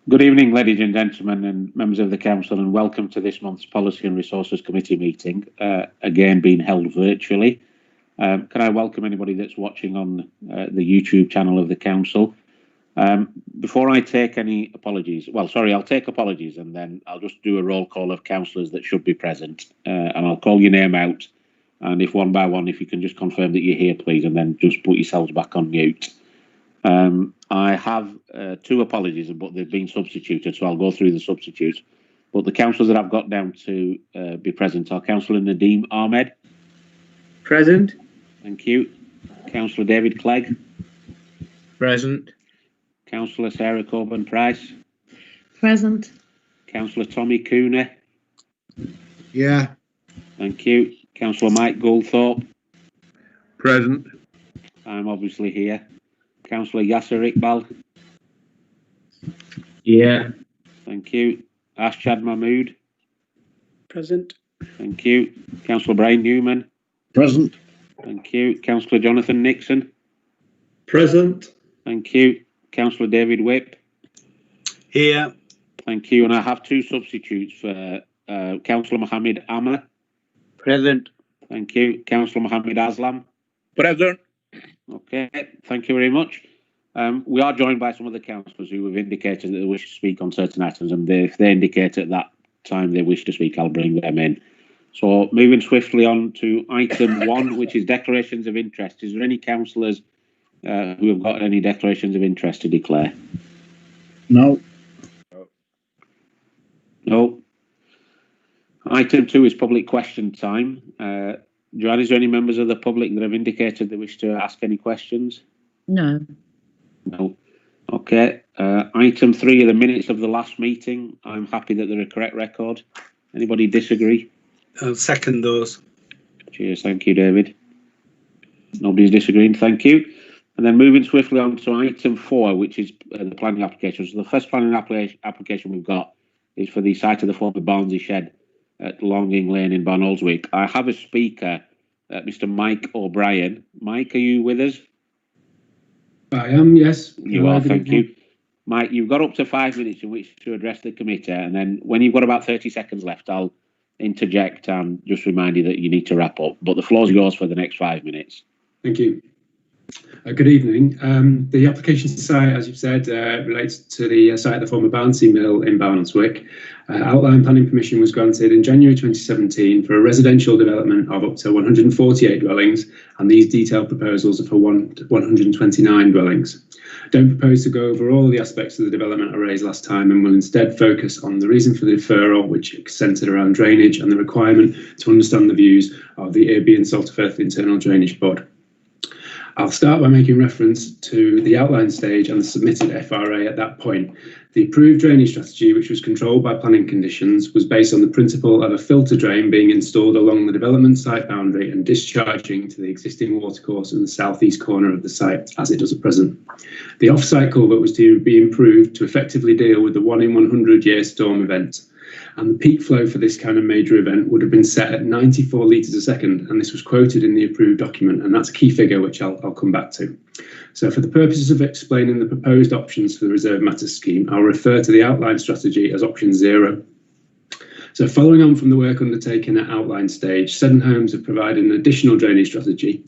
Good evening, ladies and gentlemen and members of the Council, and welcome to this month's Policy and Resources Committee meeting, again being held virtually. Can I welcome anybody that's watching on the YouTube channel of the Council? Before I take any apologies, I'll take apologies and then I'll just do a roll call of councillors that should be present, and I'll call your name out, and if one by one, if you can just confirm that you're here, please, and then just put yourselves back on mute. I have two apologies, but they've been substituted, so I'll go through the substitutes. But the councillors that I've got down to be present are Councillor Nadeem Ahmed. Present. Thank you. Councillor David Clegg. Present. Councillor Sarah Coburn-Price. Present. Councillor Tommy Cooney. Yeah. Thank you. Councillor Mike Goldthorpe. Present. I'm obviously here. Councillor Yasser Iqbal. Yeah. Thank you. Ashad Mahmood. Present. Thank you. Councillor Brian Newman. Present. Thank you. Councillor Jonathan Nixon. Present. Thank you. Councillor David Whip. Here. Thank you. And I have two substitutes for Councillor Mohammed Amma. Present. Thank you. Councillor Mohammed Aslam. Present. Okay, thank you very much. We are joined by some of the councillors who have indicated that they wish to speak on certain items, and if they indicate at that time they wish to speak, I'll bring them in. So moving swiftly on to item 1, which is declarations of interest. Is there any councillors who have got any declarations of interest to declare? No. No. Item 2 is public question time. Joanne, is there any members of the public that have indicated they wish to ask any questions? No. No. Okay. Item 3 are the minutes of the last meeting. I'm happy that they're a correct record. Anybody disagree? I'll second those. Cheers. Thank you, David. Nobody's disagreeing. Thank you. And then moving swiftly on to item 4, which is the planning application. So the first planning application we've got is for the site of the former Barnsley shed at Longing Lane in Barnoldswick. I have a speaker, Mr. Mike O'Brien. Mike, are you with us? I am, yes. You are, thank you. Mike, you've got up to 5 minutes in which to address the committee, and then when you've got about 30 seconds left, I'll interject and just remind you that you need to wrap up. But the floor's yours for the next 5 minutes. Thank you. Good evening. The application site, as you've said, relates to the site of the former Barnsley Mill in Barnoldswick. Outline planning permission was granted in January 2017 for a residential development of up to 148 dwellings, and these detailed proposals are for 129 dwellings. I don't propose to go over all the aspects of the development I raised last time, and will instead focus on the reason for the deferral, which is centred around drainage and the requirement to understand the views of the Irby and Salterfirth Internal Drainage Board. I'll start by making reference to the outline stage and the submitted FRA at that point. The approved drainage strategy, which was controlled by planning conditions, was based on the principle of a filter drain being installed along the development site boundary and discharging to the existing watercourse in the southeast corner of the site, as it does at present. The off-site culvert was to be improved to effectively deal with the 1 in 100-year storm event. And the peak flow for this kind of major event would have been set at 94 litres a second, and this was quoted in the approved document, and that's a key figure which I'll come back to. So for the purposes of explaining the proposed options for the Reserve Matters scheme, I'll refer to the outline strategy as option 0. So following on from the work undertaken at outline stage, Seddon Homes have provided an additional drainage strategy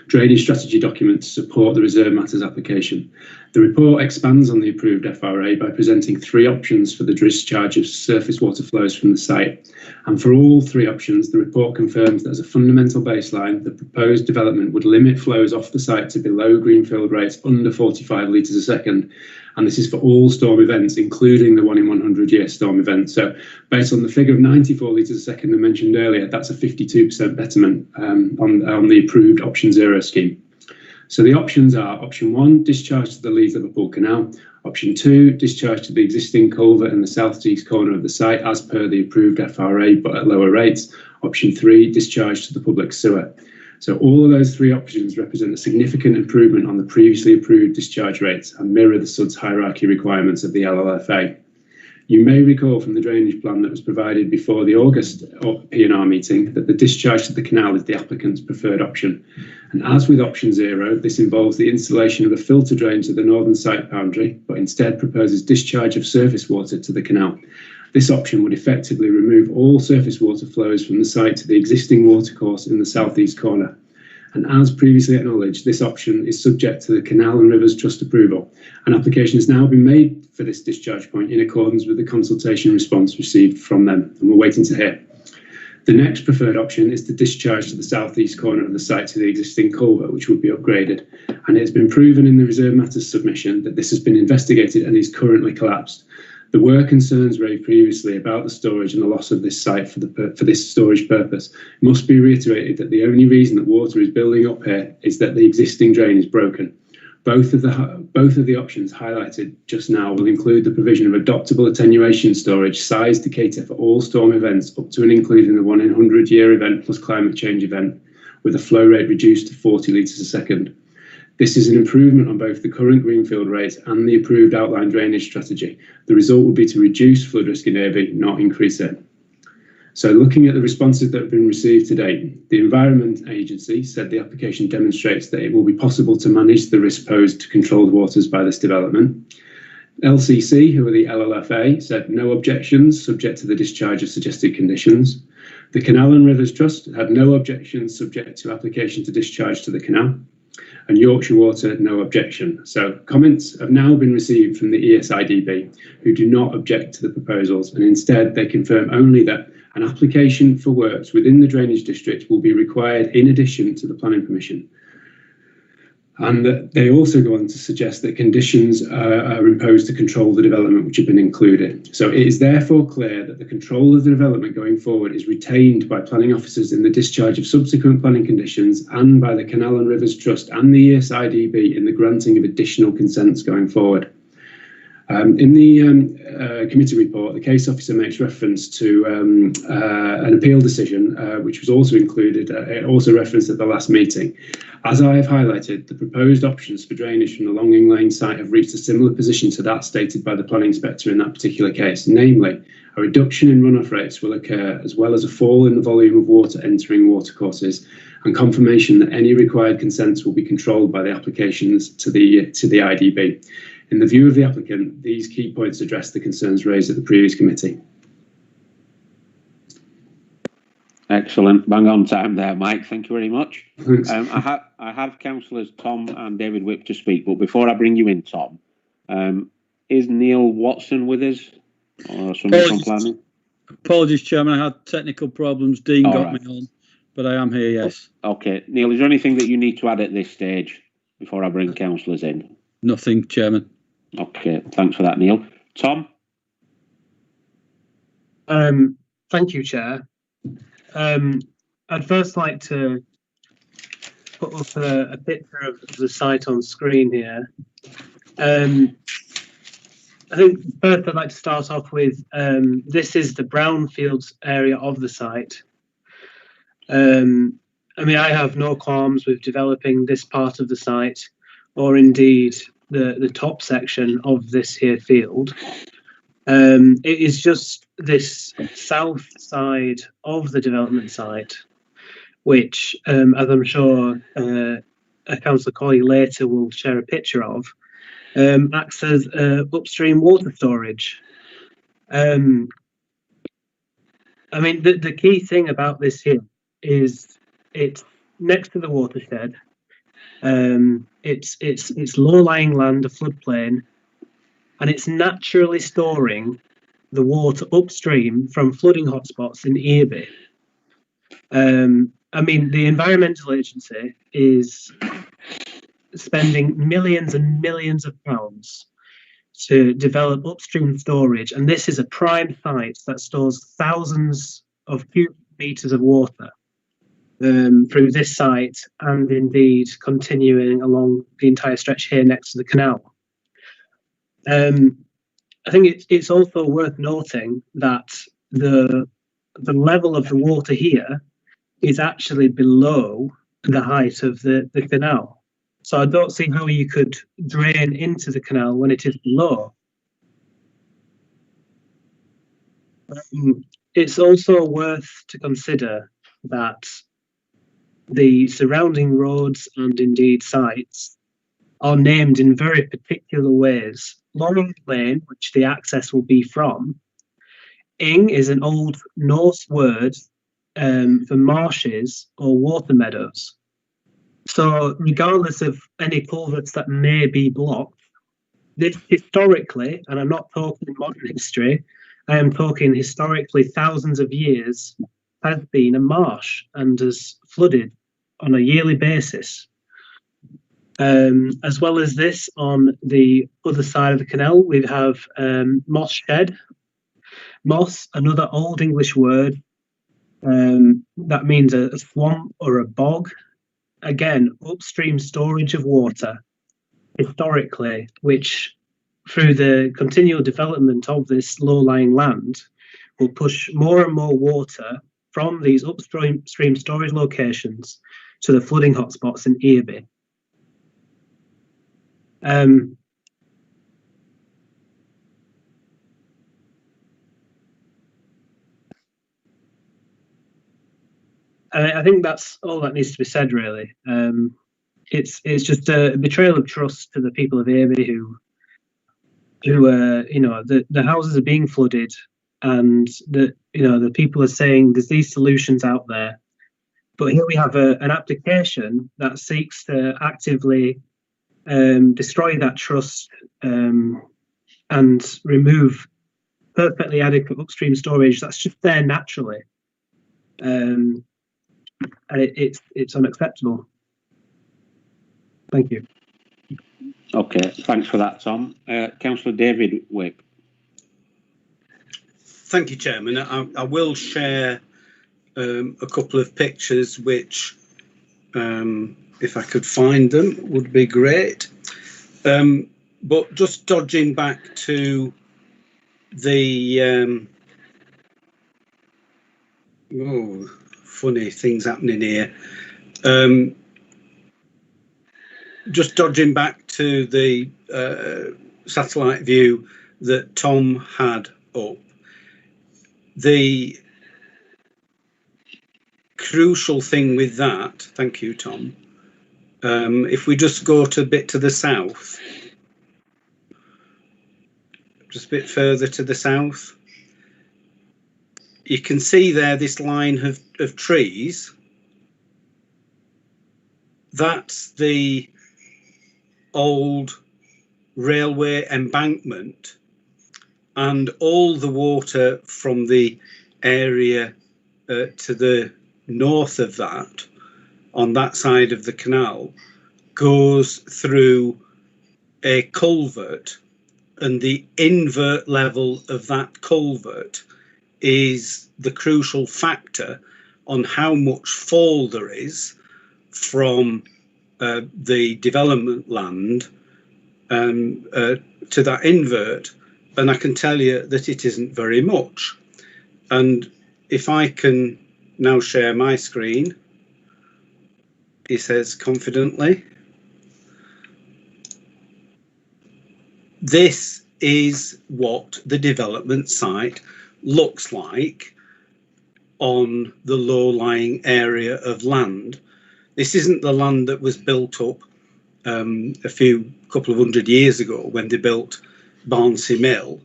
drainage strategy document to support the Reserve Matters application. The report expands on the approved FRA by presenting 3 options for the discharge of surface water flows from the site. And for all 3 options, the report confirms that as a fundamental baseline, the proposed development would limit flows off the site to below greenfield rates under 45 litres a second. And this is for all storm events, including the 1 in 100-year storm event. So based on the figure of 94 litres a second I mentioned earlier, that's a 52% betterment on the approved option 0 scheme. So the options are option 1, discharge to the Leeds Liverpool Canal. Option 2, discharge to the existing culvert in the southeast corner of the site as per the approved FRA, but at lower rates. Option 3, discharge to the public sewer. So all of those 3 options represent a significant improvement on the previously approved discharge rates and mirror the SUD's hierarchy requirements of the LLFA. You may recall from the drainage plan that was provided before the August P&R meeting that the discharge to the canal is the applicant's preferred option. And as with option 0, this involves the installation of a filter drain to the northern site boundary, but instead proposes discharge of surface water to the canal. This option would effectively remove all surface water flows from the site to the existing watercourse in the southeast corner. And as previously acknowledged, this option is subject to the Canal and Rivers Trust approval. An application has now been made for this discharge point in accordance with the consultation response received from them, and we're waiting to hear. The next preferred option is to discharge to the southeast corner of the site to the existing culvert, which would be upgraded. And it's been proven in the Reserve Matters submission that this has been investigated and is currently collapsed. There were concerns raised previously about the storage and the loss of this site for this storage purpose. It must be reiterated that the only reason that water is building up here is that the existing drain is broken. Both of the options highlighted just now will include the provision of adoptable attenuation storage sized to cater for all storm events up to and including the 1 in 100 year event plus climate change event, with a flow rate reduced to 40 litres a second. This is an improvement on both the current greenfield rates and the approved outline drainage strategy. The result would be to reduce flood risk in Irby, not increase it. So looking at the responses that have been received to date, the Environment Agency said the application demonstrates that it will be possible to manage the risk posed to controlled waters by this development. LCC, who are the LLFA, said no objections subject to the discharge of suggested conditions. The Canal and Rivers Trust had no objections subject to application to discharge to the canal. And Yorkshire Water, no objection. So comments have now been received from the ESIDB, who do not object to the proposals, and instead they confirm only that an application for works within the drainage district will be required in addition to the planning permission. And they also go on to suggest that conditions are imposed to control the development which have been included. So it is therefore clear that the control of the development going forward is retained by planning officers in the discharge of subsequent planning conditions and by the Canal and Rivers Trust and the ESIDB in the granting of additional consents going forward. In the committee report, the case officer makes reference to an appeal decision, which was also included, also referenced at the last meeting. As I have highlighted, the proposed options for drainage from the Longing Lane site have reached a similar position to that stated by the planning inspector in that particular case. Namely, a reduction in runoff rates will occur, as well as a fall in the volume of water entering watercourses, and confirmation that any required consents will be controlled by the applications to the IDB. In the view of the applicant, these key points address the concerns raised at the previous committee. Excellent. Bang on time there, Mike. Thank you very much. I have councillors Tom and David Whip to speak, but before I bring you in, Tom, is Neil Watson with us? Or somebody from planning? Apologies, Chairman. I had technical problems. Dean got right. me on, but I am here, yes. Okay. Neil, is there anything that you need to add at this stage before I bring councillors in? Nothing, Chairman. Okay, thanks for that, Neil. Tom? Thank you, Chair. I'd first like to put up a picture of the site on screen here. I think first I'd like to start off with this is the Brownfields area of the site. I mean, I have no qualms with developing this part of the site, or indeed the top section of this here field. It is just this south side of the development site, which, as I'm sure a councillor colleague later will share a picture of, acts as upstream water storage. I mean, the key thing about this here is it's next to the watershed. It's low-lying land, a floodplain, and it's naturally storing the water upstream from flooding hotspots in Irby. I mean, the Environmental Agency is spending millions and millions of pounds to develop upstream storage, and this is a prime site that stores thousands of cubic meters of water through this site, and indeed continuing along the entire stretch here next to the canal. I think it's also worth noting that the level of the water here is actually below the height of the canal. So I don't see how you could drain into the canal when it is below. It's also worth to consider that the surrounding roads and indeed sites are named in very particular ways. Laurel Lane, which the access will be from, Ing is an old Norse word for marshes or water meadows. So regardless of any culverts that may be blocked, this historically, and I'm not talking modern history, I am talking historically thousands of years, has been a marsh and has flooded on a yearly basis. As well as this, on the other side of the canal, we have Moss Shed. Moss, another Old English word that means a swamp or a bog. Again, upstream storage of water historically, which through the continual development of this low-lying land will push more and more water from these upstream storage locations to the flooding hotspots in Earby. I think that's all that needs to be said, really. It's just a betrayal of trust to the people of Earby who the houses are being flooded, and the people are saying there's these solutions out there, but here we have an application that seeks to actively destroy that trust and remove perfectly adequate upstream storage that's just there naturally, and it's unacceptable. Thank you. Okay, thanks for that, Tom. Councillor David Wick. Thank you, Chairman. I will share a couple of pictures which, if I could find them, would be great. But just dodging back to the funny things happening here. Just dodging back to the satellite view that Tom had up. The crucial thing with that, thank you, Tom, if we just go a bit to the south, just a bit further to the south, you can see there this line of trees. That's the old railway embankment, and all the water from the area to the north of that, on that side of the canal, goes through a culvert, and the invert level of that culvert is the crucial factor on how much fall there is from the development land to that invert. And I can tell you that it isn't very much. And if I can now share my screen, he says confidently, this is what the development site looks like on the low-lying area of land. This isn't the land that was built up a couple of hundred years ago when they built Barnsley Mill.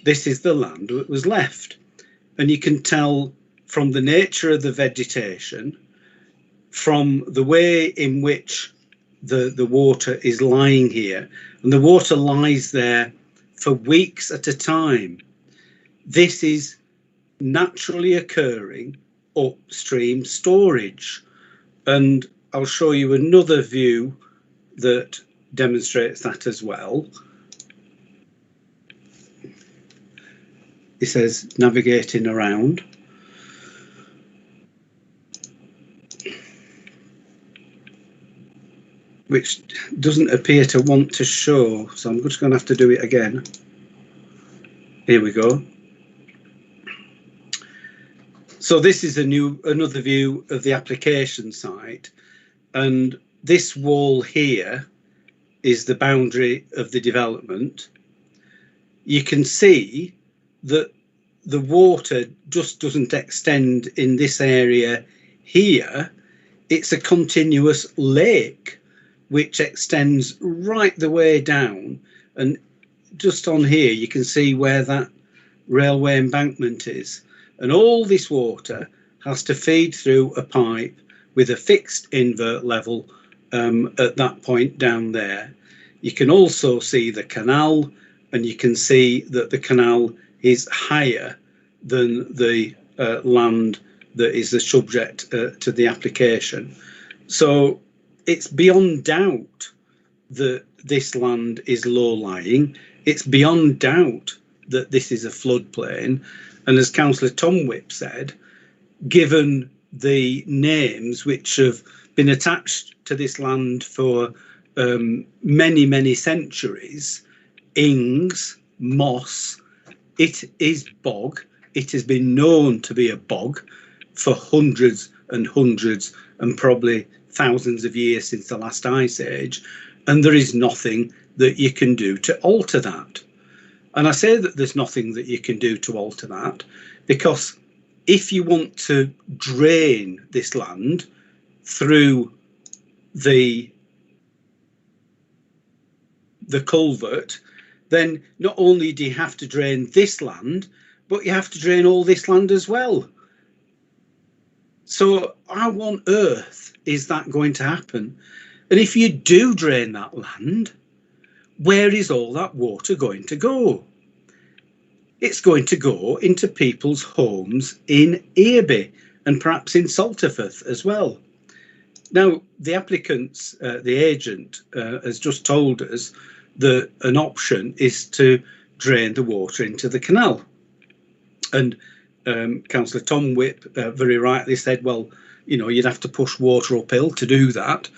This is the land that was left. And you can tell from the nature of the vegetation, from the way in which the water is lying here, and the water lies there for weeks at a time. This is naturally occurring upstream storage. And I'll show you another view that demonstrates that as well. It says navigating around. Which doesn't appear to want to show, so I'm just going to have to do it again. Here we go. So this is another view of the application site, and this wall here is the boundary of the development. You can see that the water just doesn't extend in this area here. It's a continuous lake which extends right the way down, and just on here you can see where that railway embankment is, and all this water has to feed through a pipe with a fixed invert level at that point down there. You can also see the canal, and you can see that the canal is higher than the land that is the subject to the application. So it's beyond doubt that this land is low-lying. It's beyond doubt that this is a floodplain. And as Councillor Tom Whip said, given the names which have been attached to this land for many, many centuries, ings, moss, it is bog. It has been known to be a bog for hundreds and hundreds and probably thousands of years since the last ice age, and there is nothing that you can do to alter that. And I say that there's nothing that you can do to alter that because if you want to drain this land through the culvert, then not only do you have to drain this land, but you have to drain all this land as well. So how on earth is that going to happen? And if you do drain that land, where is all that water going to go? It's going to go into people's homes in Earby and perhaps in Salterford as well. Now, the applicants, the agent, has just told us that an option is to drain the water into the canal. And Councillor Tom Whip very rightly said, well, you know, you'd have to push water uphill to do that.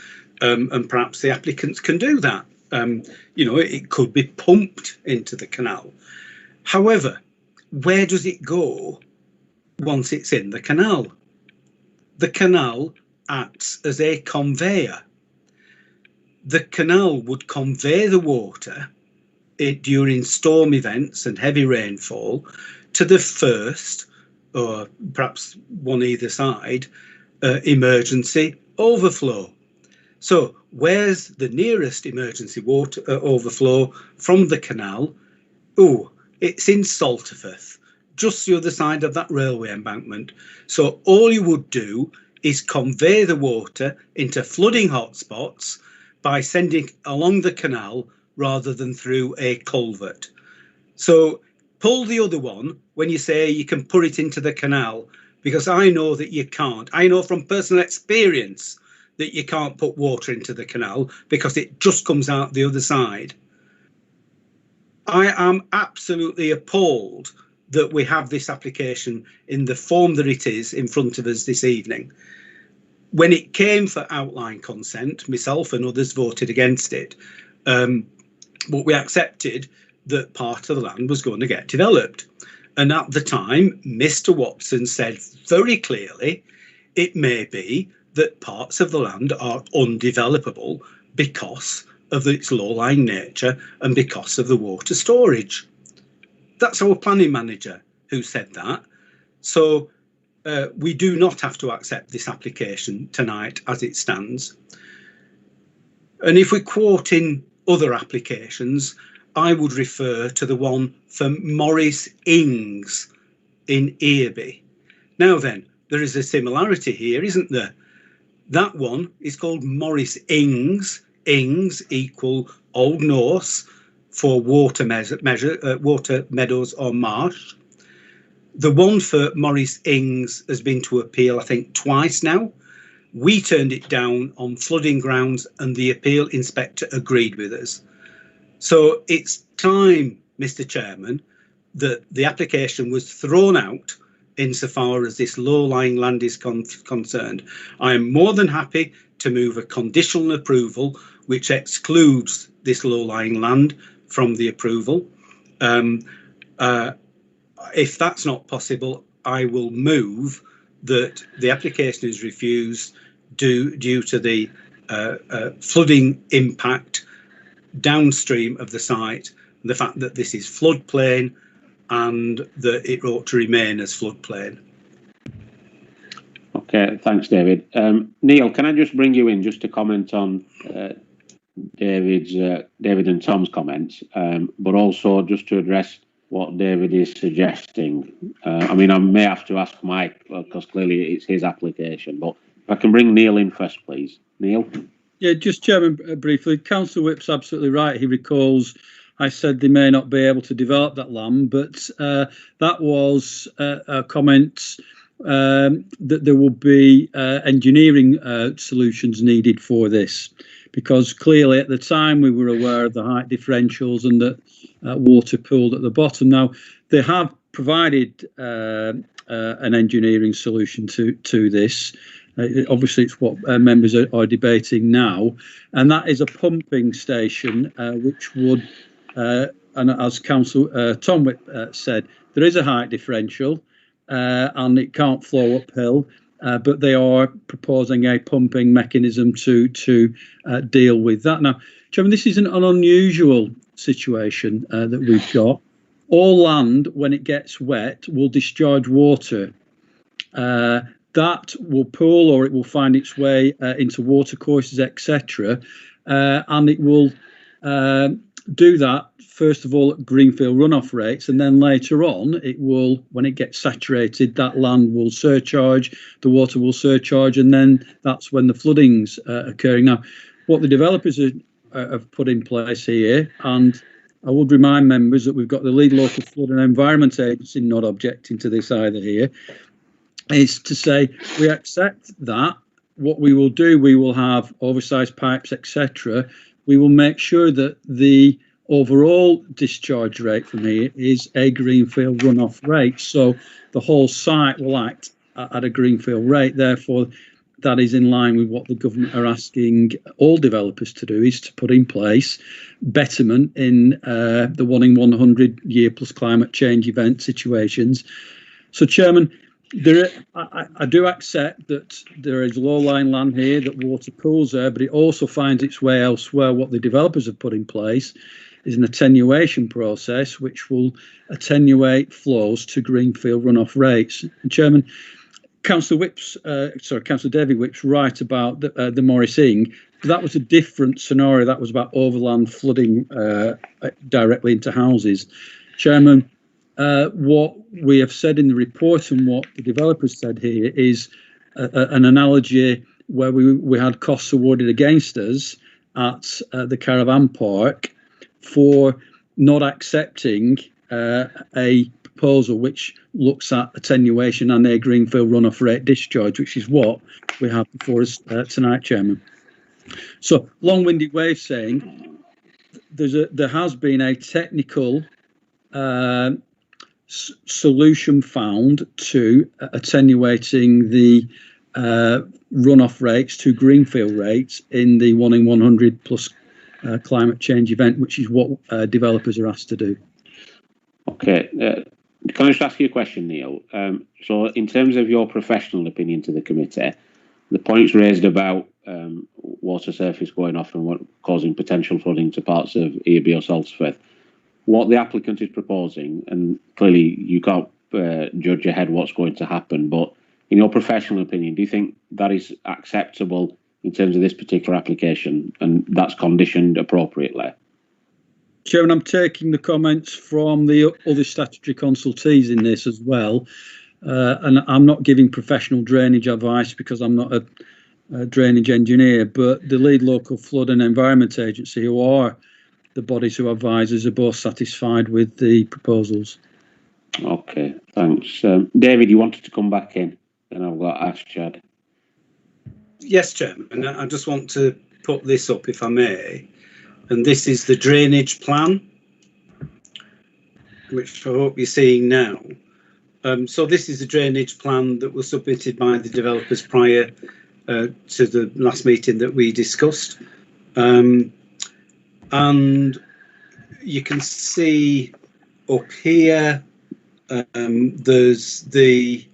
And perhaps the applicants can do that. You know, it could be pumped into the canal. However, where does it go once it's in the canal? The canal acts as a conveyor. The canal would convey the water during storm events and heavy rainfall to the first, or perhaps one either side, emergency overflow. So where's the nearest emergency water overflow from the canal? Oh, it's in Salterford, just the other side of that railway embankment. So all you would do is convey the water into flooding hotspots by sending along the canal rather than through a culvert. So pull the other one when you say you can put it into the canal, because I know that you can't. I know from personal experience that you can't put water into the canal because it just comes out the other side. I am absolutely appalled that we have this application in the form that it is in front of us this evening. When it came for outline consent, myself and others voted against it, but we accepted that part of the land was going to get developed. And at the time, Mr. Watson said very clearly, it may be that parts of the land are undevelopable because of its low-lying nature and because of the water storage. That's our planning manager who said that. So we do not have to accept this application tonight as it stands. And if we quote in other applications, I would refer to the one for Morris Ings in Earby. Now then, there is a similarity here, isn't there? That one is called Morris Ings. Ings equal Old Norse for water meadows or marsh. The one for Morris Ings has been to appeal, I think, twice now. We turned it down on flooding grounds and the appeal inspector agreed with us. So it's time, Mr. Chairman, that the application was thrown out insofar as this low-lying land is concerned. I am more than happy to move a conditional approval which excludes this low-lying land from the approval. If that's not possible, I will move that the application is refused due to the flooding impact downstream of the site, and the fact that this is floodplain and that it ought to remain as floodplain. Okay, thanks, David. Neil, can I just bring you in just to comment on David and Tom's comments, but also just to address what David is suggesting. I mean, I may have to ask Mike, because clearly it's his application, but if I can bring Neil in first, please. Neil? Yeah, just Chairman, briefly, Councillor Whip's absolutely right. He recalls I said they may not be able to develop that land, but that was a comment that there will be engineering solutions needed for this, because clearly at the time we were aware of the height differentials and that water pooled at the bottom. Now, they have provided an engineering solution to this. Obviously, it's what members are debating now, and that is a pumping station, which would, and as Councillor Tom Whip said, there is a height differential, and it can't flow uphill, but they are proposing a pumping mechanism to deal with that. Now, Chairman, this isn't an unusual situation that we've got. All land, when it gets wet, will discharge water. That will pool, or it will find its way into watercourses, etc. And it will do that, first of all, at greenfield runoff rates, and then later on, it will, when it gets saturated, that land will surcharge, the water will surcharge, and then that's when the flooding's occurring. Now, what the developers have put in place here, and I would remind members that we've got the lead local flood and environment agency not objecting to this either here, is to say we accept that. What we will do, we will have oversized pipes, etc. We will make sure that the overall discharge rate from here is a greenfield runoff rate. So the whole site will act at a greenfield rate. Therefore, that is in line with what the government are asking all developers to do, is to put in place betterment in the 1 in 100 year plus climate change event situations. So, Chairman, I do accept that there is low-lying land here, that water pools there, but it also finds its way elsewhere. What the developers have put in place is an attenuation process which will attenuate flows to greenfield runoff rates. And Chairman, Councillor David Whip's right about the Morris Ing. That was a different scenario. That was about overland flooding directly into houses. Chairman, what we have said in the report and what the developers said here is an analogy where we had costs awarded against us at the caravan park for not accepting a proposal which looks at attenuation and a greenfield runoff rate discharge, which is what we have before us tonight, Chairman. So, long-winded way of saying there has been a technical solution found to attenuating the runoff rates to greenfield rates in the 1 in 100 plus climate change event, which is what developers are asked to do. Okay, can I just ask you a question, Neil? So in terms of your professional opinion to the committee, the points raised about water surface going off and what causing potential flooding to parts of Earby or Salsforth, what the applicant is proposing, and clearly you can't judge ahead what's going to happen, but in your professional opinion, do you think that is acceptable in terms of this particular application and that's conditioned appropriately? Chairman, I'm taking the comments from the other statutory consultees in this as well, and I'm not giving professional drainage advice because I'm not a drainage engineer, but the lead local flood and environment agency, who are the bodies who advise us, are both satisfied with the proposals. Okay, thanks. David, you wanted to come back in, then I've got Ash Chad. Yes, Chairman, I just want to put this up, if I may. And this is the drainage plan, which I hope you're seeing now. So this is the drainage plan that was submitted by the developers prior to the last meeting that we discussed. And you can see up here, there's the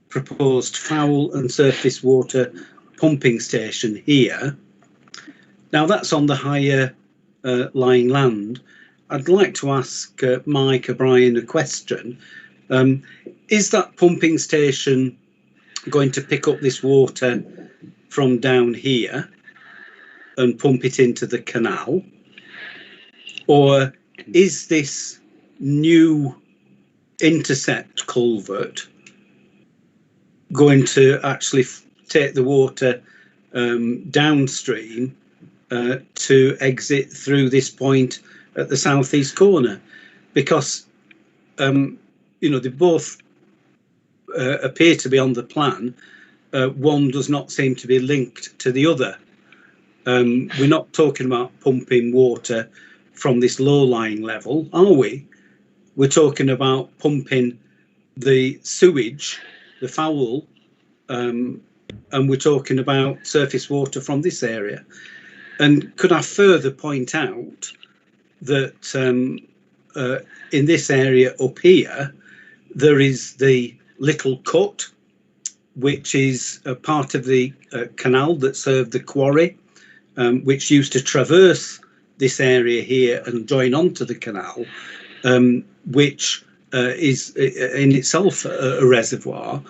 proposed foul and surface water pumping station here. Now that's on the higher lying land, I'd like to ask Mike O'Brien a question. Is that pumping station going to pick up this water from down here and pump it into the canal? Or is this new intercept culvert going to actually take the water downstream to exit through this point at the southeast corner? Because you know, they both appear to be on the plan. One does not seem to be linked to the other. We're not talking about pumping water from this low-lying level, are we? We're talking about pumping the sewage, the foul, and we're talking about surface water from this area. And could I further point out that in this area up here, there is the little cut, which is a part of the canal that served the quarry, which used to traverse this area here and join onto the canal, which is in itself a reservoir,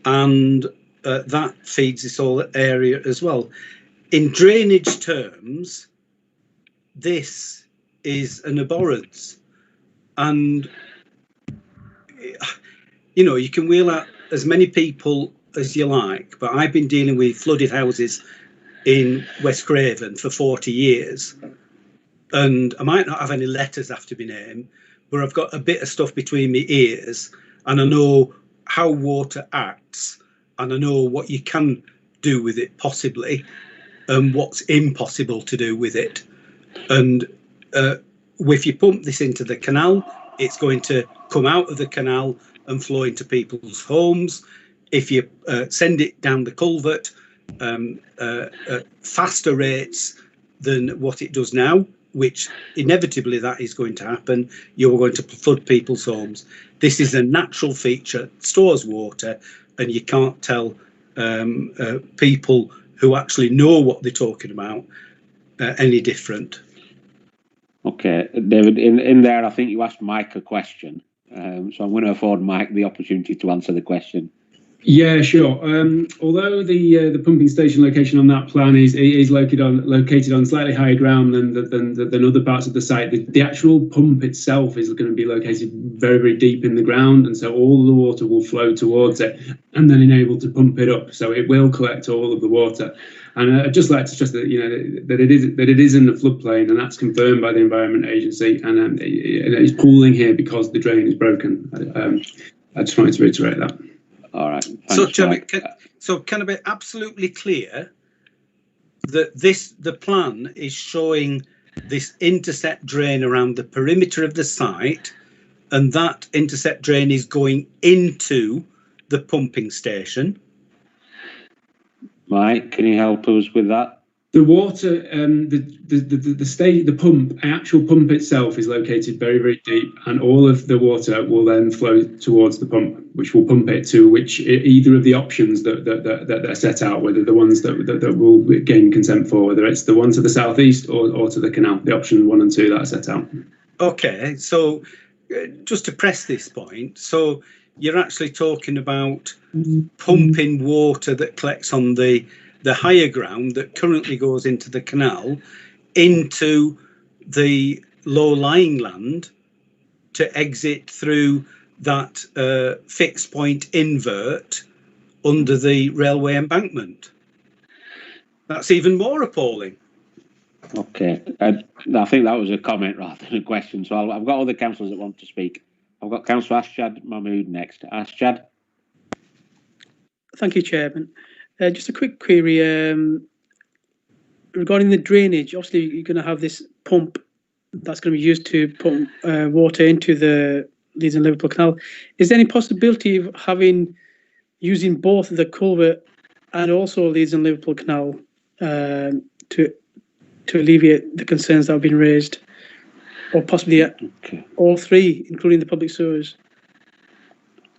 and that feeds this whole area as well. In drainage terms, this is an abhorrence, and you know, you can wheel out as many people as you like, but I've been dealing with flooded houses in West Craven for 40 years, and I might not have any letters after my name, but I've got a bit of stuff between my ears, and I know how water acts, and I know what you can do with it possibly, and what's impossible to do with it. And if you pump this into the canal, it's going to come out of the canal and flow into people's homes. If you send it down the culvert at faster rates than what it does now, which inevitably that is going to happen, you're going to flood people's homes. This is a natural feature, stores water, and you can't tell people who actually know what they're talking about any different. Okay, David, in there, I think you asked Mike a question. So I'm going to afford Mike the opportunity to answer the question. Yeah, sure. Although the pumping station location on that plan is located on slightly higher ground than other parts of the site, the actual pump itself is going to be located very, very deep in the ground, and so all the water will flow towards it and then enable to pump it up. So it will collect all of the water. And I'd just like to stress that, you know, that it is in the floodplain, and that's confirmed by the Environment Agency, and it's pooling here because the drain is broken. I just wanted to reiterate that. All right. So can I be absolutely clear that the plan is showing this intercept drain around the perimeter of the site, and that intercept drain is going into the pumping station? Mike, can you help us with that? The water, the actual pump itself is located very, very deep, and all of the water will then flow towards the pump, which will pump it to either of the options that are set out, whether the ones that will gain consent for, whether it's the one to the southeast or to the canal, the option 1 and 2 that are set out. Okay, so just to press this point, so you're actually talking about pumping water that collects on the higher ground that currently goes into the canal into the low-lying land to exit through that fixed point invert under the railway embankment. That's even more appalling. Okay, I think that was a comment rather than a question. So I've got other councillors that want to speak. I've got Councillor Ashad Mahmood next. Ashad. Thank you, Chairman. Just a quick query regarding the drainage. Obviously, you're going to have this pump that's going to be used to pump water into the Leeds and Liverpool Canal. Is there any possibility of using both the culvert and also Leeds and Liverpool Canal to alleviate the concerns that have been raised, or possibly all three, including the public sewers?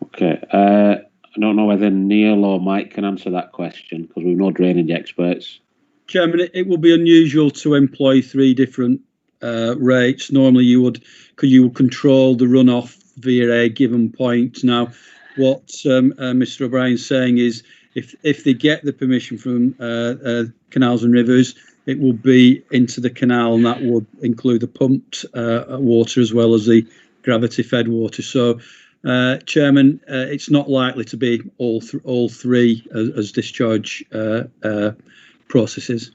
Okay. I don't know whether Neil or Mike can answer that question because we're no drainage experts. Chairman, it will be unusual to employ 3 different rates, normally you would control the runoff via a given point. Now, what Mr. O'Brien's saying is, if they get the permission from Canals and Rivers, it will be into the canal, and that would include the pumped water as well as the gravity-fed water. So, Chairman, it's not likely to be all three as discharge processes.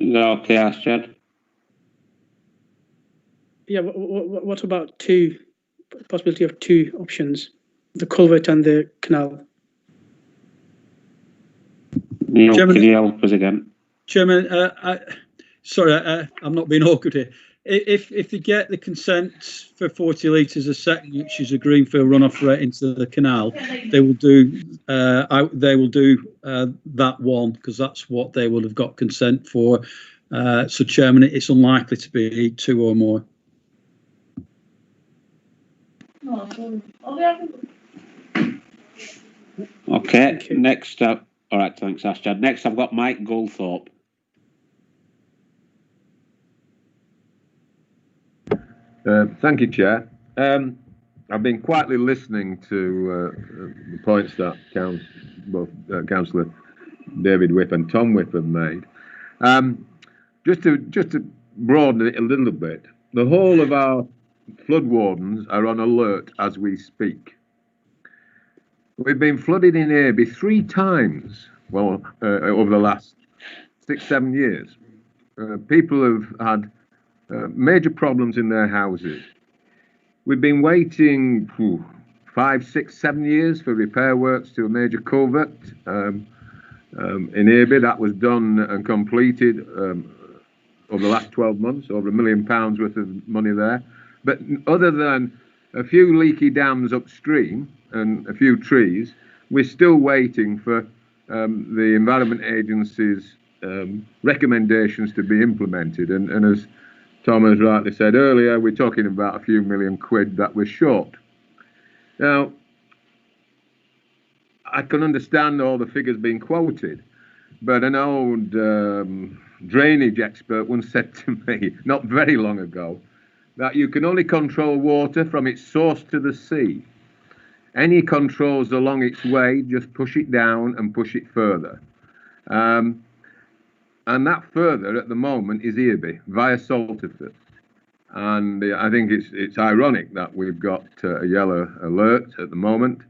Okay, Asjad. Yeah, what about possibility of two options, the culvert and the canal? Neil, Chairman, can you help us again? Chairman, sorry, I'm not being awkward here. If they get the consent for 40 litres a second, which is a Greenfield runoff rate into the canal, they will do that one, because that's what they would have got consent for. So, Chairman, it's unlikely to be two or more. Okay, next up. All right, thanks, Asjad. Next, I've got Mike Goldthorpe. Thank you, Chair. I've been quietly listening to the points that both Councillor David Whip and Tom Whip have made. Just to broaden it a little bit, the whole of our flood wardens are on alert as we speak. We've been flooded in Airby 3 times, over the last 6-7 years. People have had major problems in their houses. We've been waiting 5, 6, 7 years for repair works to a major culvert in Airby. That was done and completed over the last 12 months, over £1 million worth of money there. But other than a few leaky dams upstream and a few trees, we're still waiting for the Environment Agency's recommendations to be implemented. And as Tom has rightly said earlier, we're talking about a few £1 million that we're short. Now, I can understand all the figures being quoted, but an old drainage expert once said to me, not very long ago, that you can only control water from its source to the sea. Any controls along its way, just push it down and push it further. And that further at the moment is Airby via Salterford. And I think it's ironic that we've got a yellow alert at the moment.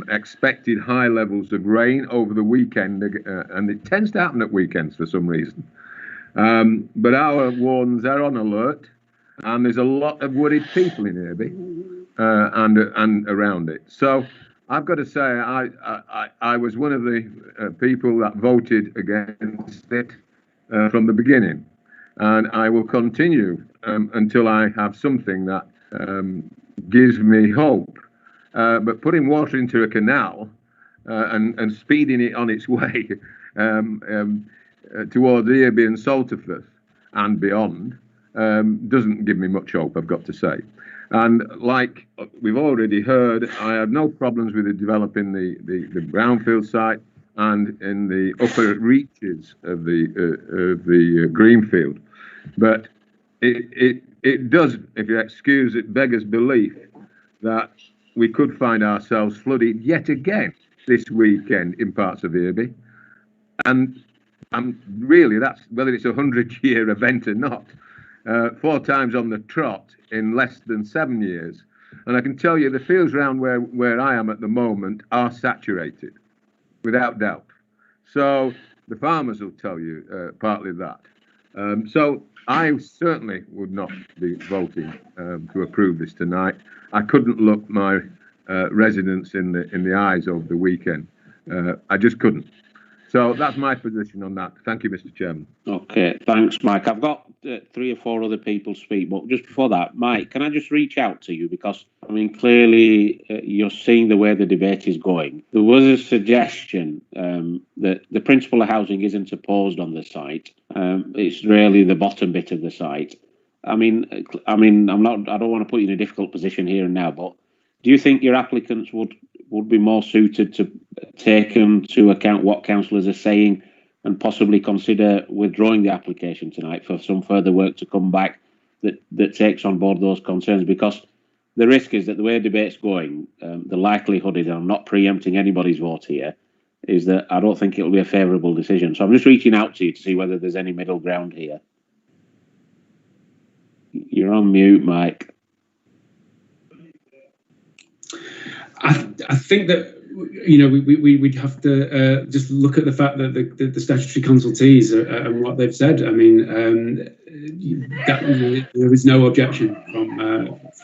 Expected high levels of rain over the weekend, and it tends to happen at weekends for some reason. But our wardens are on alert, and there's a lot of worried people in Airby and around it. So I've got to say, I was one of the people that voted against it from the beginning, and I will continue until I have something that gives me hope. But putting water into a canal and speeding it on its way towards Airby and Salterford and beyond doesn't give me much hope, I've got to say. And like we've already heard, I have no problems with developing the Brownfields site and in the upper reaches of the Greenfield. But it does, if you excuse it, beggars belief that we could find ourselves flooded yet again this weekend in parts of Airby. And really, that's whether it's a 100-year event or not. 4 times on the trot in less than 7 years. And I can tell you the fields around where I am at the moment are saturated, without doubt. So the farmers will tell you partly that. So I certainly would not be voting to approve this tonight. I couldn't look my residents in the eyes over the weekend. I just couldn't. So that's my position on that. Thank you, Mr. Chairman. Okay, thanks, Mike. I've got 3 or 4 other people speak, but just before that, Mike, can I just reach out to you? Because, I mean, clearly you're seeing the way the debate is going. There was a suggestion that the principle of housing isn't opposed on the site. It's really the bottom bit of the site. I mean, I don't want to put you in a difficult position here and now, but do you think your applicants would be more suited to take into account what councillors are saying and possibly consider withdrawing the application tonight for some further work to come back that takes on board those concerns, because the risk is that the way debate's going, the likelihood is, and I'm not preempting anybody's vote here, is that I don't think it will be a favourable decision. So I'm just reaching out to you to see whether there's any middle ground here. You're on mute, Mike. I think that, you know, we'd have to just look at the fact that the statutory consultees and what they've said. I mean, there is no objection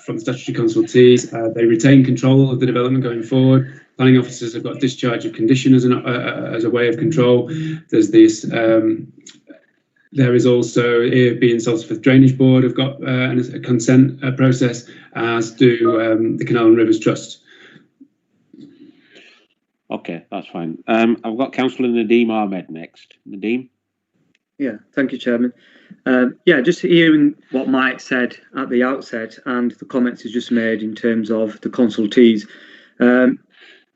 from the statutory consultees. They retain control of the development going forward. Planning officers have got discharge of condition as a way of control. There's this. There is also EFB and Salterford Drainage Board have got a consent process, as do the Canal and Rivers Trust. Okay, that's fine. I've got Councillor Nadeem Ahmed next. Nadeem? Yeah, thank you, Chairman. Yeah, just hearing what Mike said at the outset and the comments he's just made in terms of the consultees,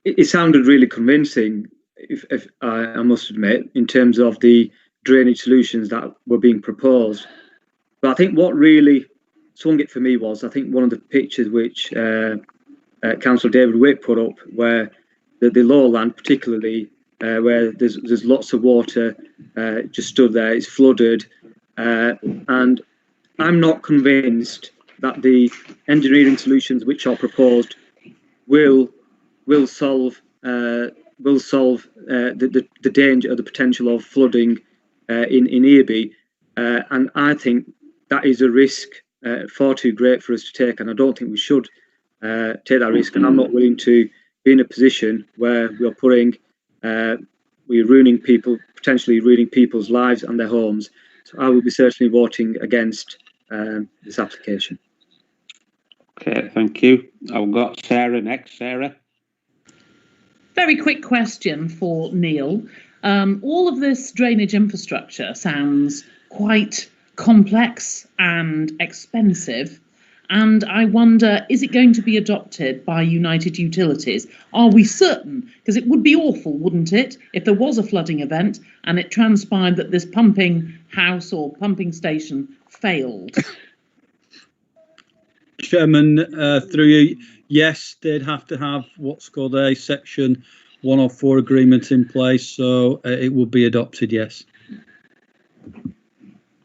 it sounded really convincing, if I must admit, in terms of the drainage solutions that were being proposed. But I think what really swung it for me was, I think one of the pictures which Councillor David Wick put up, where the lowland, particularly where there's lots of water just stood there, it's flooded, and I'm not convinced that the engineering solutions which are proposed will solve the danger or the potential of flooding in Earby, and I think that is a risk far too great for us to take, and I don't think we should take that risk, and I'm not willing to be in a position where we are we're ruining potentially ruining people's lives and their homes. So I will be certainly voting against this application. Okay, thank you. I've got Sarah next. Sarah? Very quick question for Neil. All of this drainage infrastructure sounds quite complex and expensive. And I wonder, is it going to be adopted by United Utilities? Are we certain? Because it would be awful, wouldn't it, if there was a flooding event and it transpired that this pumping house or pumping station failed? Chairman, through you, yes, they'd have to have what's called a Section 104 agreement in place, so it would be adopted, yes.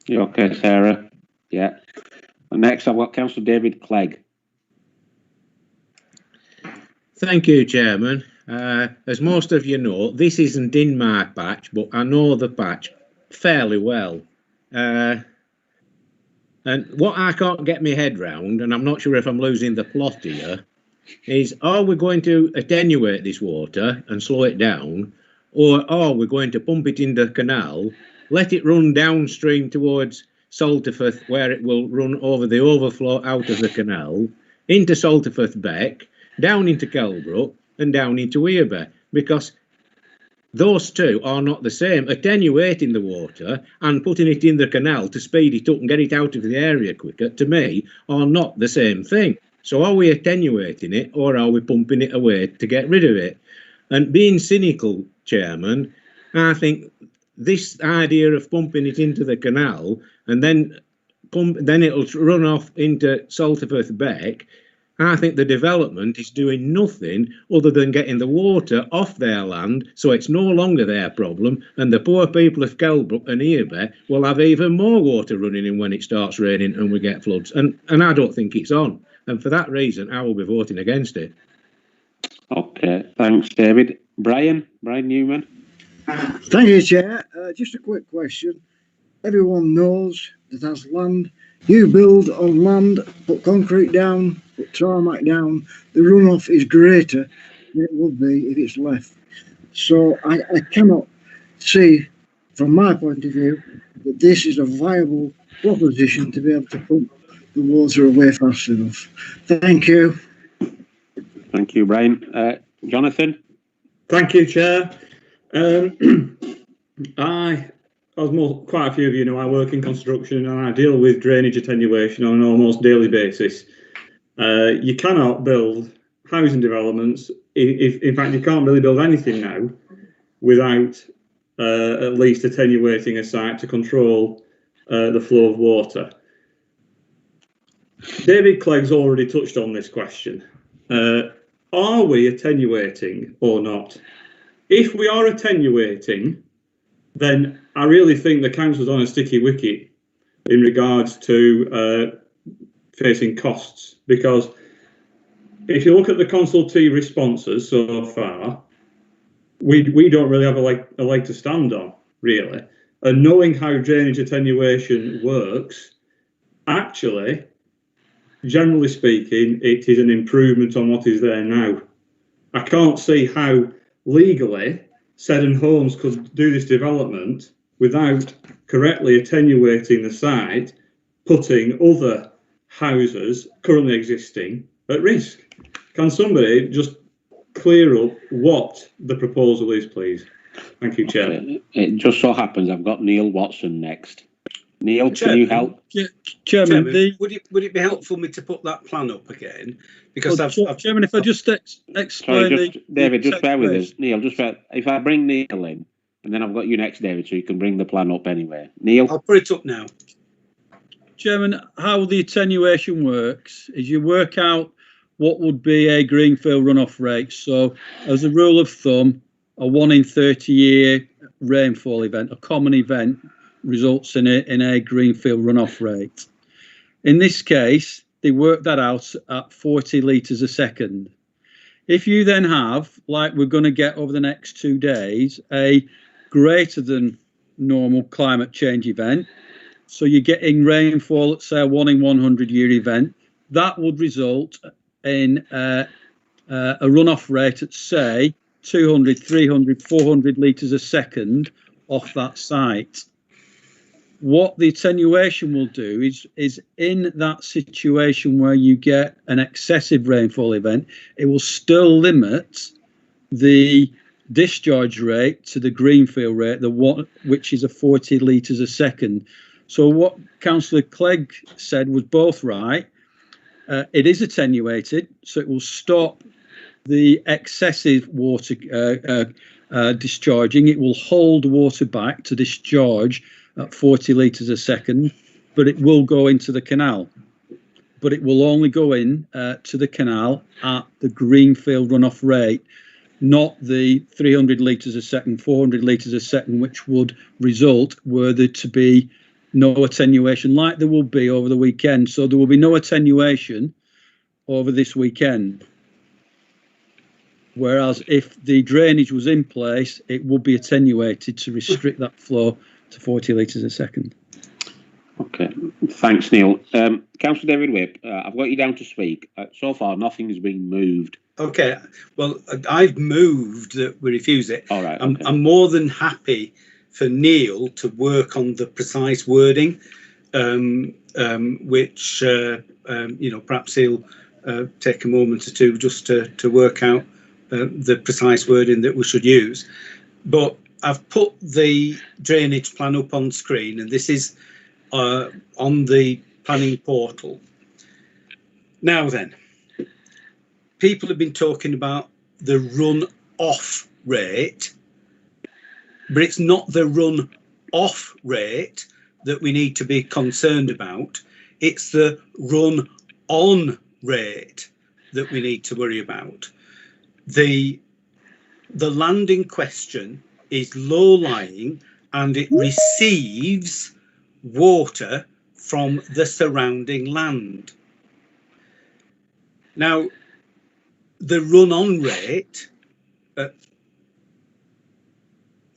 You okay, Sarah? Yeah. Next, I've got Councillor David Clegg. Thank you, Chairman. As most of you know, this isn't in my patch, but I know the patch fairly well. And what I can't get my head round, and I'm not sure if I'm losing the plot here, is are we going to attenuate this water and slow it down, or are we going to pump it in the canal, let it run downstream towards Salterford, where it will run over the overflow out of the canal, into Salterford Beck, down into Kelbrook and down into Earby, because those two are not the same. Attenuating the water and putting it in the canal to speed it up and get it out of the area quicker, to me, are not the same thing. So are we attenuating it, or are we pumping it away to get rid of it? And being cynical, Chairman, I think this idea of pumping it into the canal and then it'll run off into Salterford Beck, I think the development is doing nothing other than getting the water off their land, so it's no longer their problem, and the poor people of Kelbrook and Earby will have even more water running in when it starts raining and we get floods, and I don't think it's on, and for that reason I will be voting against it. Okay, thanks, David. Brian Newman. Thank you, Chair. Just a quick question. Everyone knows that as land, you build on land, put concrete down, put tarmac down, the runoff is greater than it would be if it's left. So I cannot see, from my point of view, that this is a viable proposition to be able to pump the water away fast enough. Thank you. Thank you, Brian. Jonathan? Thank you, Chair. Quite a few of you know I work in construction and I deal with drainage attenuation on an almost daily basis. You cannot build housing developments, in fact you can't really build anything now without at least attenuating a site to control the flow of water. David Clegg's already touched on this question. Are we attenuating or not? If we are attenuating, then I really think the council's on a sticky wicket in regards to facing costs, because if you look at the consultee responses so far, we don't really have a leg to stand on, really. And knowing how drainage attenuation works, actually, generally speaking, it is an improvement on what is there now. I can't see how legally Seddon Homes could do this development without correctly attenuating the site, putting other houses currently existing at risk. Can somebody just clear up what the proposal is, please? Thank you, Chair. It just so happens I've got Neil Watson next. Neil, can you help? Chairman, would it be helpful for me to put that plan up again? Because Chairman, if I just explain. David, just bear with us. Neil, if I bring Neil in, and then I've got you next, David, so you can bring the plan up anyway. Neil? I'll put it up now. Chairman, how the attenuation works is you work out what would be a greenfield runoff rate. So as a rule of thumb, a 1 in 30 year rainfall event, a common event, results in a greenfield runoff rate. In this case, they work that out at 40 litres a second. If you then have, like we're going to get over the next 2 days, a greater than normal climate change event, so you're getting rainfall at, say, a 1 in 100 year event, that would result in a runoff rate at, say, 200, 300, 400 litres a second off that site. What the attenuation will do is in that situation where you get an excessive rainfall event, it will still limit the discharge rate to the greenfield rate, which is a 40 litres a second. So what Councillor Clegg said was both right. It is attenuated, so it will stop the excessive water discharging. It will hold water back to discharge at 40 litres a second, but it will go into the canal. But it will only go in to the canal at the greenfield runoff rate, not the 300 litres a second, 400 litres a second, which would result were there to be no attenuation like there will be over the weekend. So there will be no attenuation over this weekend. Whereas if the drainage was in place, it would be attenuated to restrict that flow to 40 litres a second. Okay, thanks, Neil. Councillor David Whip, I've got you down to speak. So far, nothing has been moved. Okay, well, I've moved that we refuse it. All right. Okay. I'm more than happy for Neil to work on the precise wording, which perhaps he'll take a moment or two just to work out the precise wording that we should use. But I've put the drainage plan up on screen, and this is on the planning portal. Now then, people have been talking about the run-off rate, but it's not the run-off rate that we need to be concerned about. It's the run-on rate that we need to worry about. The land in question is low-lying and it receives water from the surrounding land. Now, the run-on rate,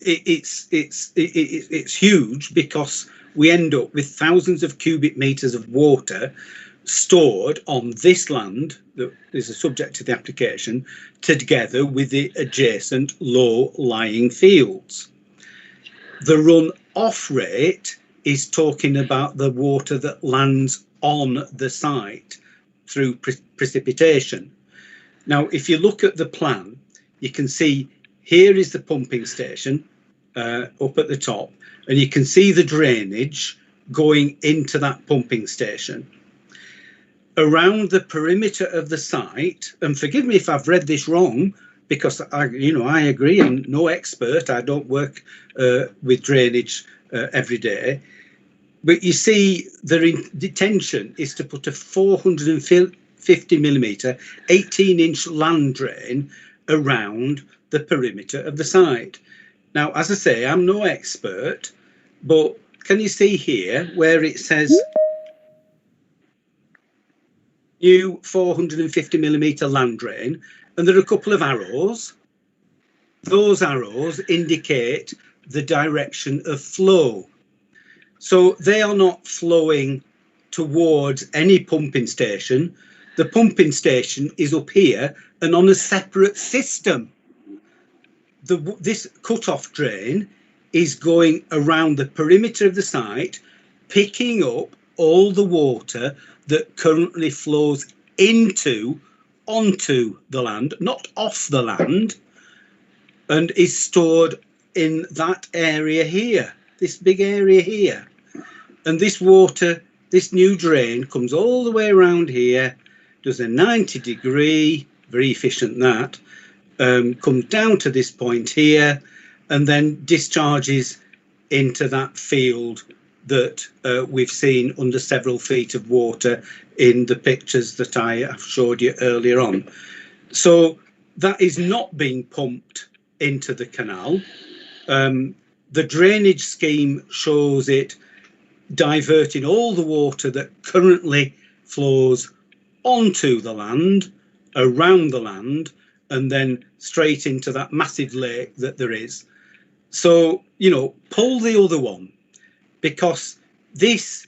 it's huge, because we end up with thousands of cubic meters of water stored on this land that is a subject to the application, together with the adjacent low-lying fields. The run-off rate is talking about the water that lands on the site through precipitation. Now, if you look at the plan, you can see here is the pumping station up at the top, and you can see the drainage going into that pumping station. Around the perimeter of the site, and forgive me if I've read this wrong, because I agree. I'm no expert. I don't work with drainage every day. But you see, the intention is to put a 450 millimetre, 18-inch land drain around the perimeter of the site. Now, as I say, I'm no expert, but can you see here where it says new 450 millimetre land drain, and there are a couple of arrows. Those arrows indicate the direction of flow. So they are not flowing towards any pumping station. The pumping station is up here and on a separate system. This cut-off drain is going around the perimeter of the site, picking up all the water that currently flows onto the land, not off the land, and is stored in that area here, this big area here. And this water, this new drain, comes all the way around here, does a 90-degree, very efficient that, comes down to this point here, and then discharges into that field that we've seen under several feet of water in the pictures that I showed you earlier on. So that is not being pumped into the canal. The drainage scheme shows it diverting all the water that currently flows onto the land, around the land, and then straight into that massive lake that there is. So, pull the other one, because this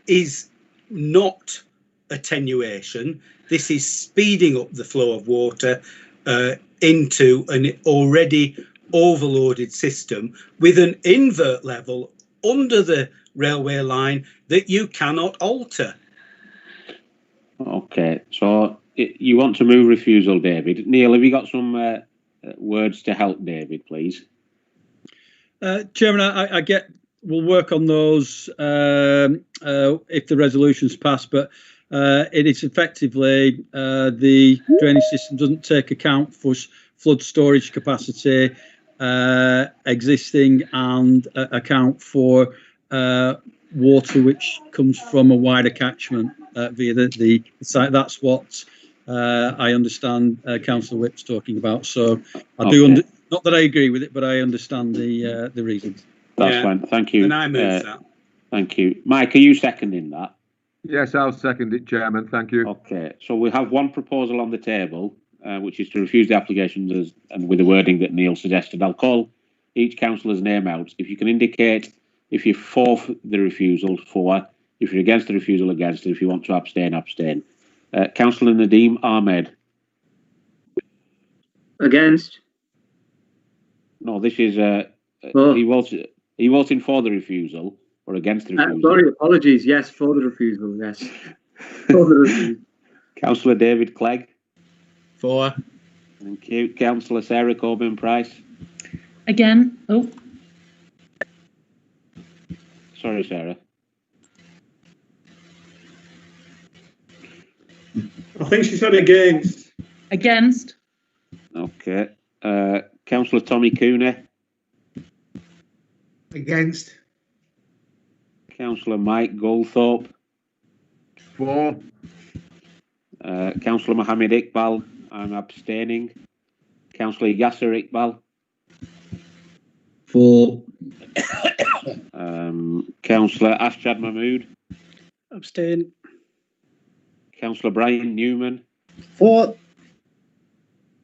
is not attenuation. This is speeding up the flow of water into an already overloaded system with an invert level under the railway line that you cannot alter. Okay, so you want to move refusal, David. Neil, have you got some words to help David, please? Chairman, I get we'll work on those if the resolution's passed, but it is effectively the drainage system doesn't take account for flood storage capacity existing and account for water which comes from a wider catchment via the site. That's what I understand Councillor Whip's talking about. So I do not that I agree with it, but I understand the reasons. That's fine. Thank you. And I move that. Thank you. Mike, are you seconding that? Yes, I'll second it, Chairman. Thank you. Okay, so we have one proposal on the table, which is to refuse the applications and with the wording that Neil suggested. I'll call each councillor's name out. If you can indicate if you're for the refusal, for. If you're against the refusal, against. If you want to abstain, abstain. Councillor Nadeem Ahmed. Against. No, this is he voting for the refusal or against the refusal? Sorry, apologies. Yes, for the refusal. Yes. For the refusal. Councillor David Clegg. For. Thank you. Councillor Sarah Coburn-Price. Again. Oh. Sorry, Sarah. I think she said against. Against. Okay. Councillor Tommy Cooney. Against. Councillor Mike Goldthorpe. For. Councillor Mohammed Iqbal. I'm abstaining. Councillor Yasser Iqbal. For. Councillor Ashjad Mahmood. Abstain. Councillor Brian Newman. For.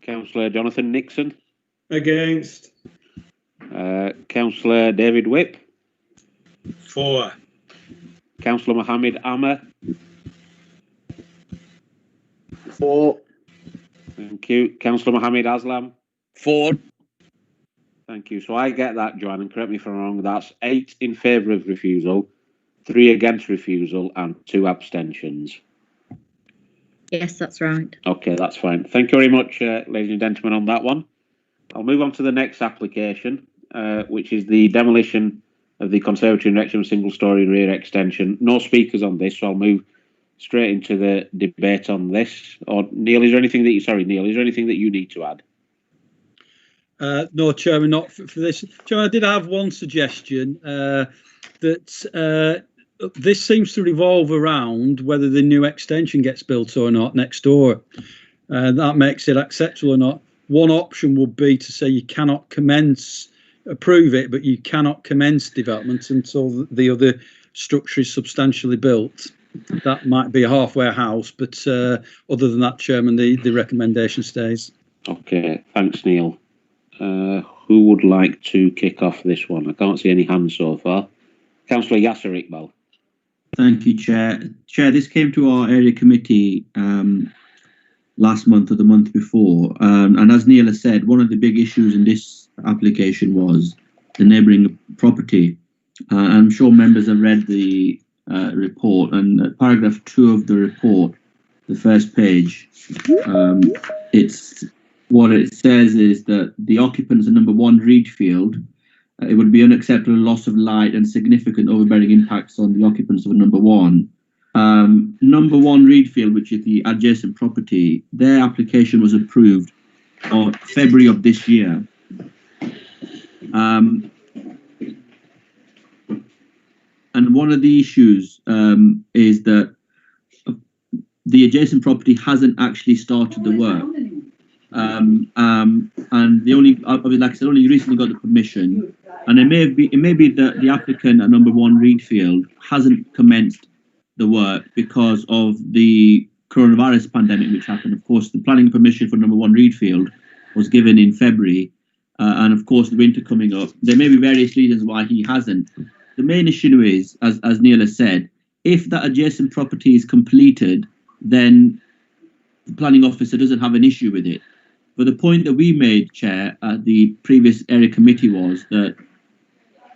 Councillor Jonathan Nixon. Against. Councillor David Whip. For. Councillor Mohammed Ammer. For. Thank you. Councillor Mohammed Aslam. For. Thank you. So I get that, Joanne, and correct me if I'm wrong. That's 8 in favour of refusal, 3 against refusal, and 2 abstentions. Yes, that's right. Okay, that's fine. Thank you very much, ladies and gentlemen, on that one. I'll move on to the next application, which is the demolition of the conservatory and Wrexham single-storey rear extension. No speakers on this, so I'll move straight into the debate on this. Or Neil, is there anything that you need to add? No, Chairman, not for this. Chairman, I did have one suggestion that this seems to revolve around whether the new extension gets built or not next door. That makes it acceptable or not. One option would be to say you cannot approve it, but you cannot commence development until the other structure is substantially built. That might be a halfway house, but other than that, Chairman, the recommendation stays. Okay, thanks, Neil. Who would like to kick off this one? I can't see any hands so far. Councillor Yasser Iqbal. Thank you, Chair. Chair, this came to our area committee last month or the month before, and as Neil has said, one of the big issues in this application was the neighbouring property. I'm sure members have read the report, and paragraph 2 of the report, the first page, it's what it says is that the occupants of number 1 Reedfield, it would be unacceptable loss of light and significant overbearing impacts on the occupants of number 1. Number 1 Reedfield, which is the adjacent property, their application was approved on February of this year. And one of the issues is that the adjacent property hasn't actually started the work. And the only, like I said, only recently got the permission. And it may be that the applicant at number 1 Reedfield hasn't commenced the work because of the coronavirus pandemic which happened. Of course, the planning permission for number 1 Reedfield was given in February. And of course, the winter coming up. There may be various reasons why he hasn't. The main issue is, as Neil has said, if that adjacent property is completed, then the planning officer doesn't have an issue with it. But the point that we made, Chair, at the previous area committee was that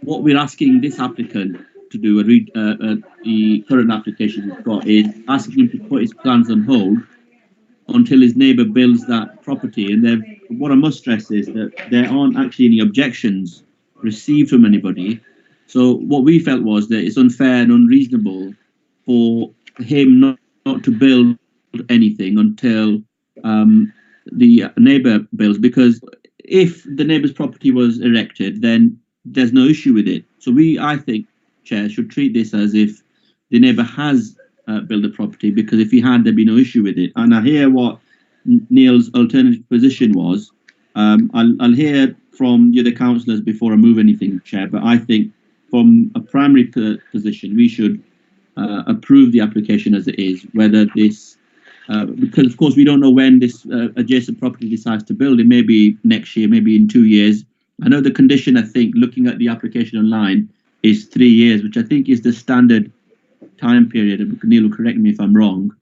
what we're asking this applicant to do, the current application we've got, is asking him to put his plans on hold until his neighbour builds that property. And what I must stress is that there aren't actually any objections received from anybody. So what we felt was that it's unfair and unreasonable for him not to build anything until the neighbour builds, because if the neighbour's property was erected, then there's no issue with it. So I think, Chair, should treat this as if the neighbour has built a property, because if he had, there'd be no issue with it. And I hear what Neil's alternative position was. I'll hear from the other councillors before I move anything, Chair, but I think from a primary position, we should approve the application as it is, whether this, because of course we don't know when this adjacent property decides to build. It may be next year, maybe in 2 years. I know the condition, I think, looking at the application online, is 3 years, which I think is the standard time period. Neil will correct me if I'm wrong.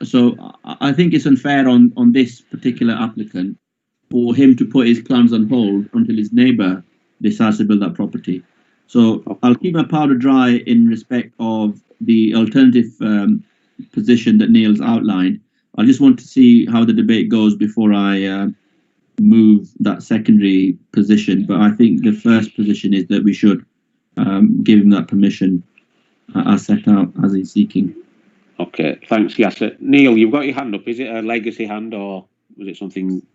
So I think it's unfair on this particular applicant for him to put his plans on hold until his neighbour decides to build that property. So I'll keep my powder dry in respect of the alternative position that Neil's outlined. I just want to see how the debate goes before I move that secondary position. But I think the first position is that we should give him that permission as set out as he's seeking. Okay, thanks, Yasser. Neil, you've got your hand up. Is it a legacy hand or was it something?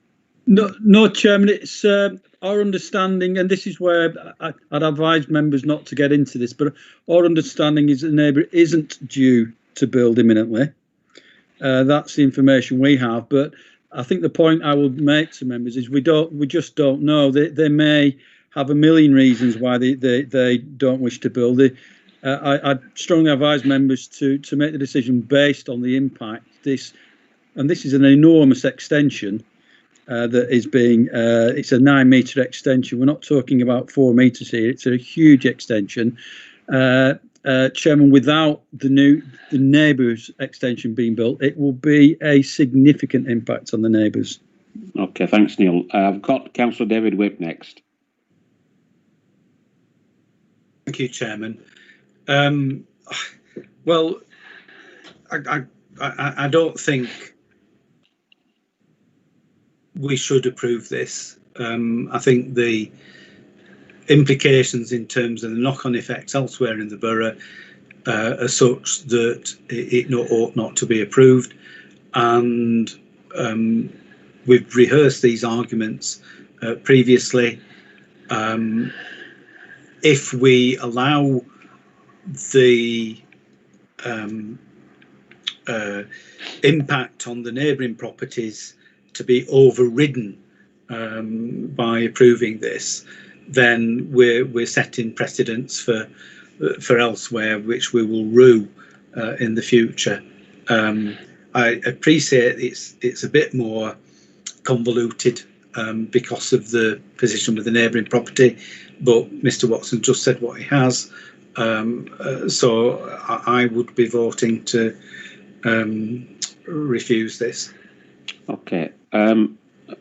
No, Chairman, it's our understanding, and this is where I'd advise members not to get into this, but our understanding is the neighbour isn't due to build imminently. That's the information we have. But I think the point I would make to members is we just don't know. They may have a million reasons why they don't wish to build it. I strongly advise members to make the decision based on the impact. This is an enormous extension. That is being, it's a 9-metre extension. We're not talking about 4 metres here. It's a huge extension. Chairman, without the neighbours extension being built, it will be a significant impact on the neighbours. Okay, thanks, Neil. I've got Councillor David Whip next. Thank you, Chairman. Well, I don't think we should approve this. I think the implications in terms of the knock-on effects elsewhere in the borough are such that it ought not to be approved. And we've rehearsed these arguments previously. If we allow the impact on the neighbouring properties to be overridden by approving this, then we're setting precedents for elsewhere, which we will rue in the future. I appreciate it's a bit more convoluted because of the position with the neighbouring property, but Mr. Watson just said what he has, so I would be voting to refuse this. Okay.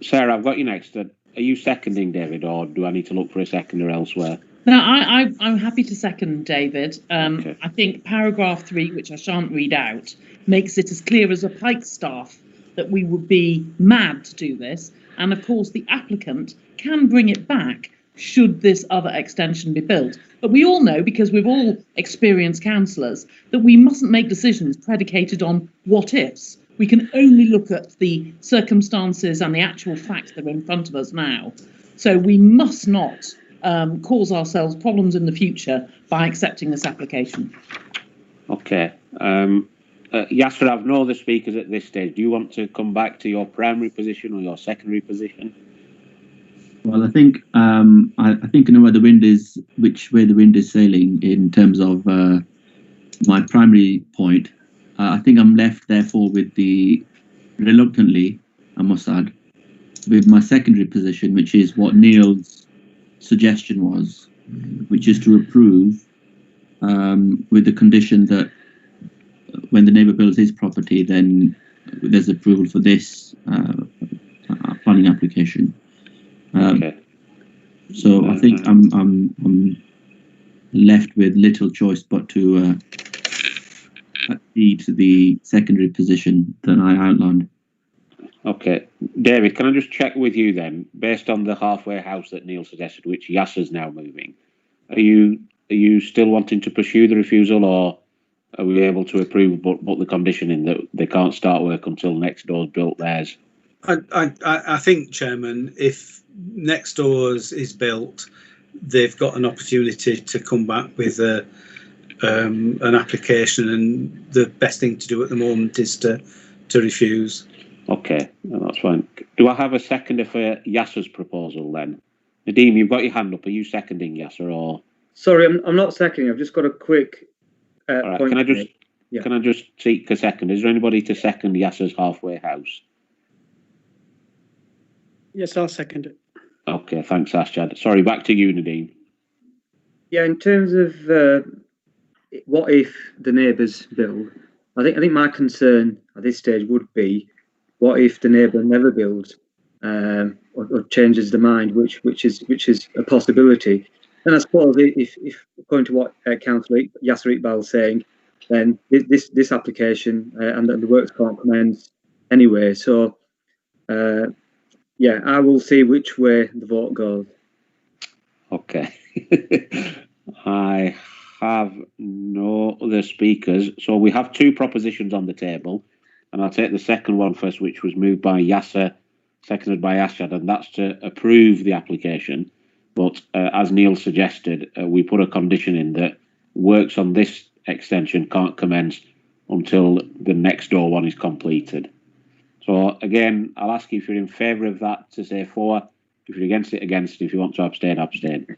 Sarah, I've got you next. Are you seconding, David, or do I need to look for a seconder elsewhere? No, I'm happy to second David. Okay. I think paragraph 3, which I shan't read out, makes it as clear as a pikestaff that we would be mad to do this. And of course, the applicant can bring it back should this other extension be built. But we all know, because we've all experienced councillors, that we mustn't make decisions predicated on what ifs. We can only look at the circumstances and the actual facts that are in front of us now. So we must not cause ourselves problems in the future by accepting this application. Okay. Yasser, I've no other speakers at this stage. Do you want to come back to your primary position or your secondary position? Well, I think I think I know where the wind is, which way the wind is sailing in terms of my primary point. I think I'm left, therefore, with the reluctantly, I must add, with my secondary position, which is what Neil's suggestion was, which is to approve with the condition that when the neighbour builds his property, then there's approval for this planning application. Okay. So I think I'm left with little choice but to accede to the secondary position that I outlined. Okay. David, can I just check with you then, based on the halfway house that Neil suggested, which Yasser's now moving, are you still wanting to pursue the refusal, or are we able to approve but put the condition in that they can't start work until next door's built theirs? I think, Chairman, if next door's is built, they've got an opportunity to come back with an application, and the best thing to do at the moment is to refuse. Okay, that's fine. Do I have a seconder for Yasser's proposal then? Nadeem, you've got your hand up. Are you seconding Yasser, or? Sorry, I'm not seconding. I've just got a quick All right, point. can I just seek a second? Is there anybody to second Yasser's halfway house? Yes, I'll second it. Okay, thanks, Ashad. Sorry, back to you, Nadeem. Yeah, in terms of what if the neighbours build, I think my concern at this stage would be, what if the neighbour never builds or changes their mind, which is a possibility. And I suppose if according to what Councillor Yasser Iqbal is saying, then this application and the works can't commence anyway. So yeah, I will see which way the vote goes. Okay. I have no other speakers. So we have two propositions on the table, and I'll take the second one first, which was moved by Yasser, seconded by Ashad, and that's to approve the application. But as Neil suggested, we put a condition in that works on this extension can't commence until the next door one is completed. So again, I'll ask you if you're in favour of that to say for, if you're against it, against. If you want to abstain, abstain.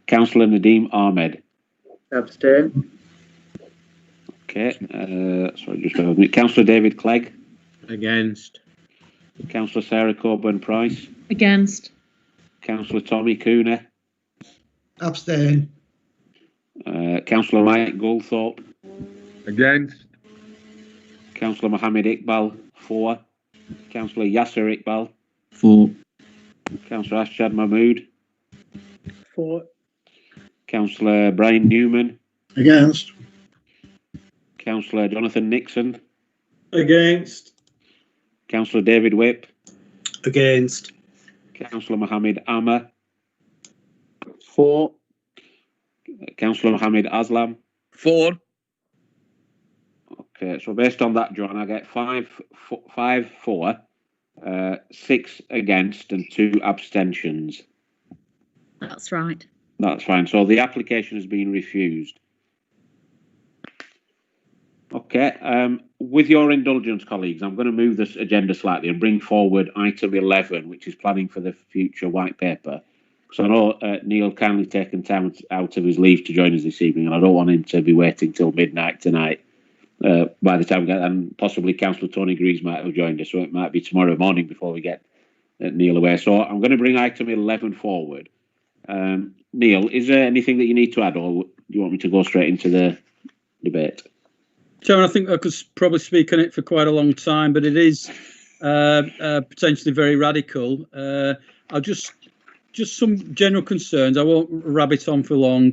Councillor Nadeem Ahmed. Abstain. Okay. Sorry, just bear with me. Councillor David Clegg. Against. Councillor Sarah Coburn-Price. Against. Councillor Tommy Cooner. Abstain. Councillor Mike Goldthorpe. Against. Councillor Mohammed Iqbal, for. Councillor Yasser Iqbal. For. Councillor Ashad Mahmood. For. Councillor Brian Newman. Against. Councillor Jonathan Nixon. Against. Councillor David Whip. Against. Councillor Mohammed Amma. For. Councillor Mohammed Aslam. For. Okay, so based on that, John, I get five for. 6 against and 2 abstentions. That's right. That's fine. So the application has been refused. Okay. With your indulgence, colleagues, I'm going to move this agenda slightly and bring forward item 11, which is planning for the future white paper. So I know Neil kindly taken time out of his leave to join us this evening, and I don't want him to be waiting till midnight tonight. By the time we get, and possibly Councillor Tony Greaves might have joined us, so it might be tomorrow morning before we get Neil away. So I'm going to bring item 11 forward. Neil, is there anything that you need to add, or do you want me to go straight into the debate? Chairman, I think I could probably speak on it for quite a long time, but it is potentially very radical. I'll just some general concerns. I won't rabbit on for long.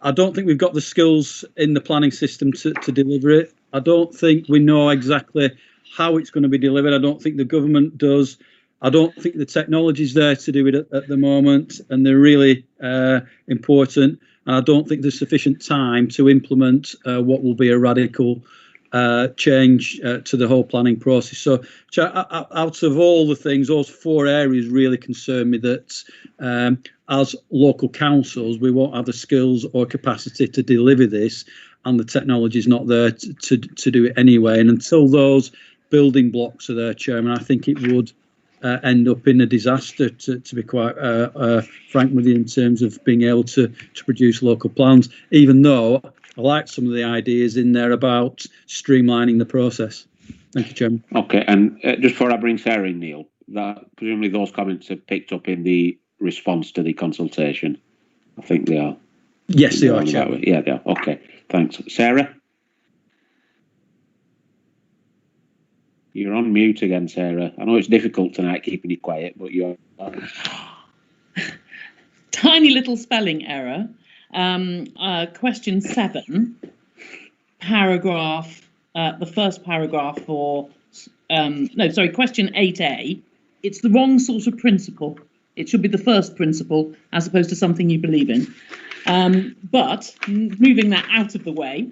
I don't think we've got the skills in the planning system to deliver it. I don't think we know exactly how it's going to be delivered. I don't think the government does. I don't think the technology is there to do it at the moment, and they're really important. And I don't think there's sufficient time to implement what will be a radical change to the whole planning process. So out of all the things, those 4 areas really concern me, that as local councils, we won't have the skills or capacity to deliver this, and the technology is not there to do it anyway. And until those building blocks are there, Chairman, I think it would end up in a disaster, to be quite frank with you, in terms of being able to produce local plans, even though I like some of the ideas in there about streamlining the process. Thank you, Chairman. Okay, and just before I bring Sarah in, Neil, that presumably those comments are picked up in the response to the consultation. I think they are. Yes, they are, Chairman. Yeah, they are. Okay, thanks. Sarah? You're on mute again, Sarah. I know it's difficult tonight keeping you quiet, but you're... Tiny little spelling error. Question 7, paragraph, the first paragraph for, question 8A. It's the wrong sort of principle. It should be the first principle as opposed to something you believe in. But moving that out of the way,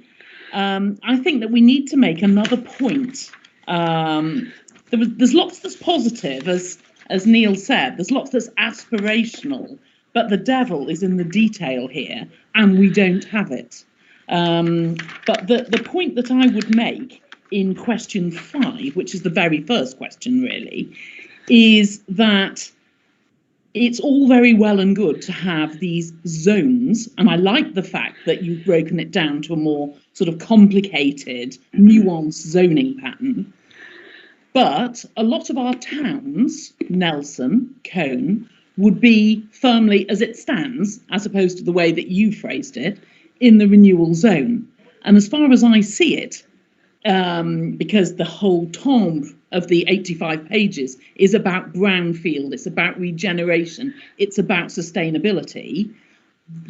I think that we need to make another point. There's lots that's positive, as Neil said. There's lots that's aspirational, but the devil is in the detail here, and we don't have it. But the point that I would make in question 5, which is the very first question really, is that it's all very well and good to have these zones, and I like the fact that you've broken it down to a more sort of complicated, nuanced zoning pattern. But a lot of our towns, Nelson, Cone, would be firmly as it stands, as opposed to the way that you phrased it, in the renewal zone. And as far as I see it, because the whole tome of the 85 pages is about brownfield, it's about regeneration, it's about sustainability,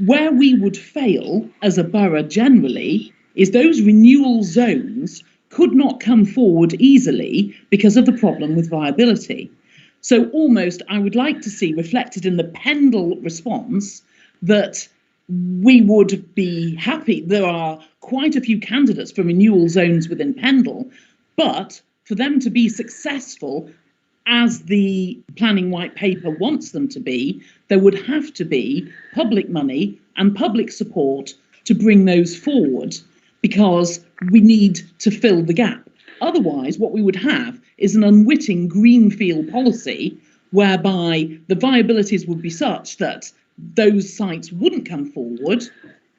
where we would fail as a borough generally is those renewal zones could not come forward easily because of the problem with viability. So almost I would like to see reflected in the Pendle response that we would be happy. There are quite a few candidates for renewal zones within Pendle, but for them to be successful as the planning white paper wants them to be, there would have to be public money and public support to bring those forward, because we need to fill the gap. Otherwise, what we would have is an unwitting greenfield policy whereby the viabilities would be such that those sites wouldn't come forward,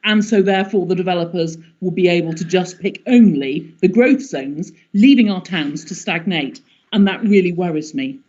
and so therefore the developers will be able to just pick only the growth zones, leaving our towns to stagnate, and that really worries me.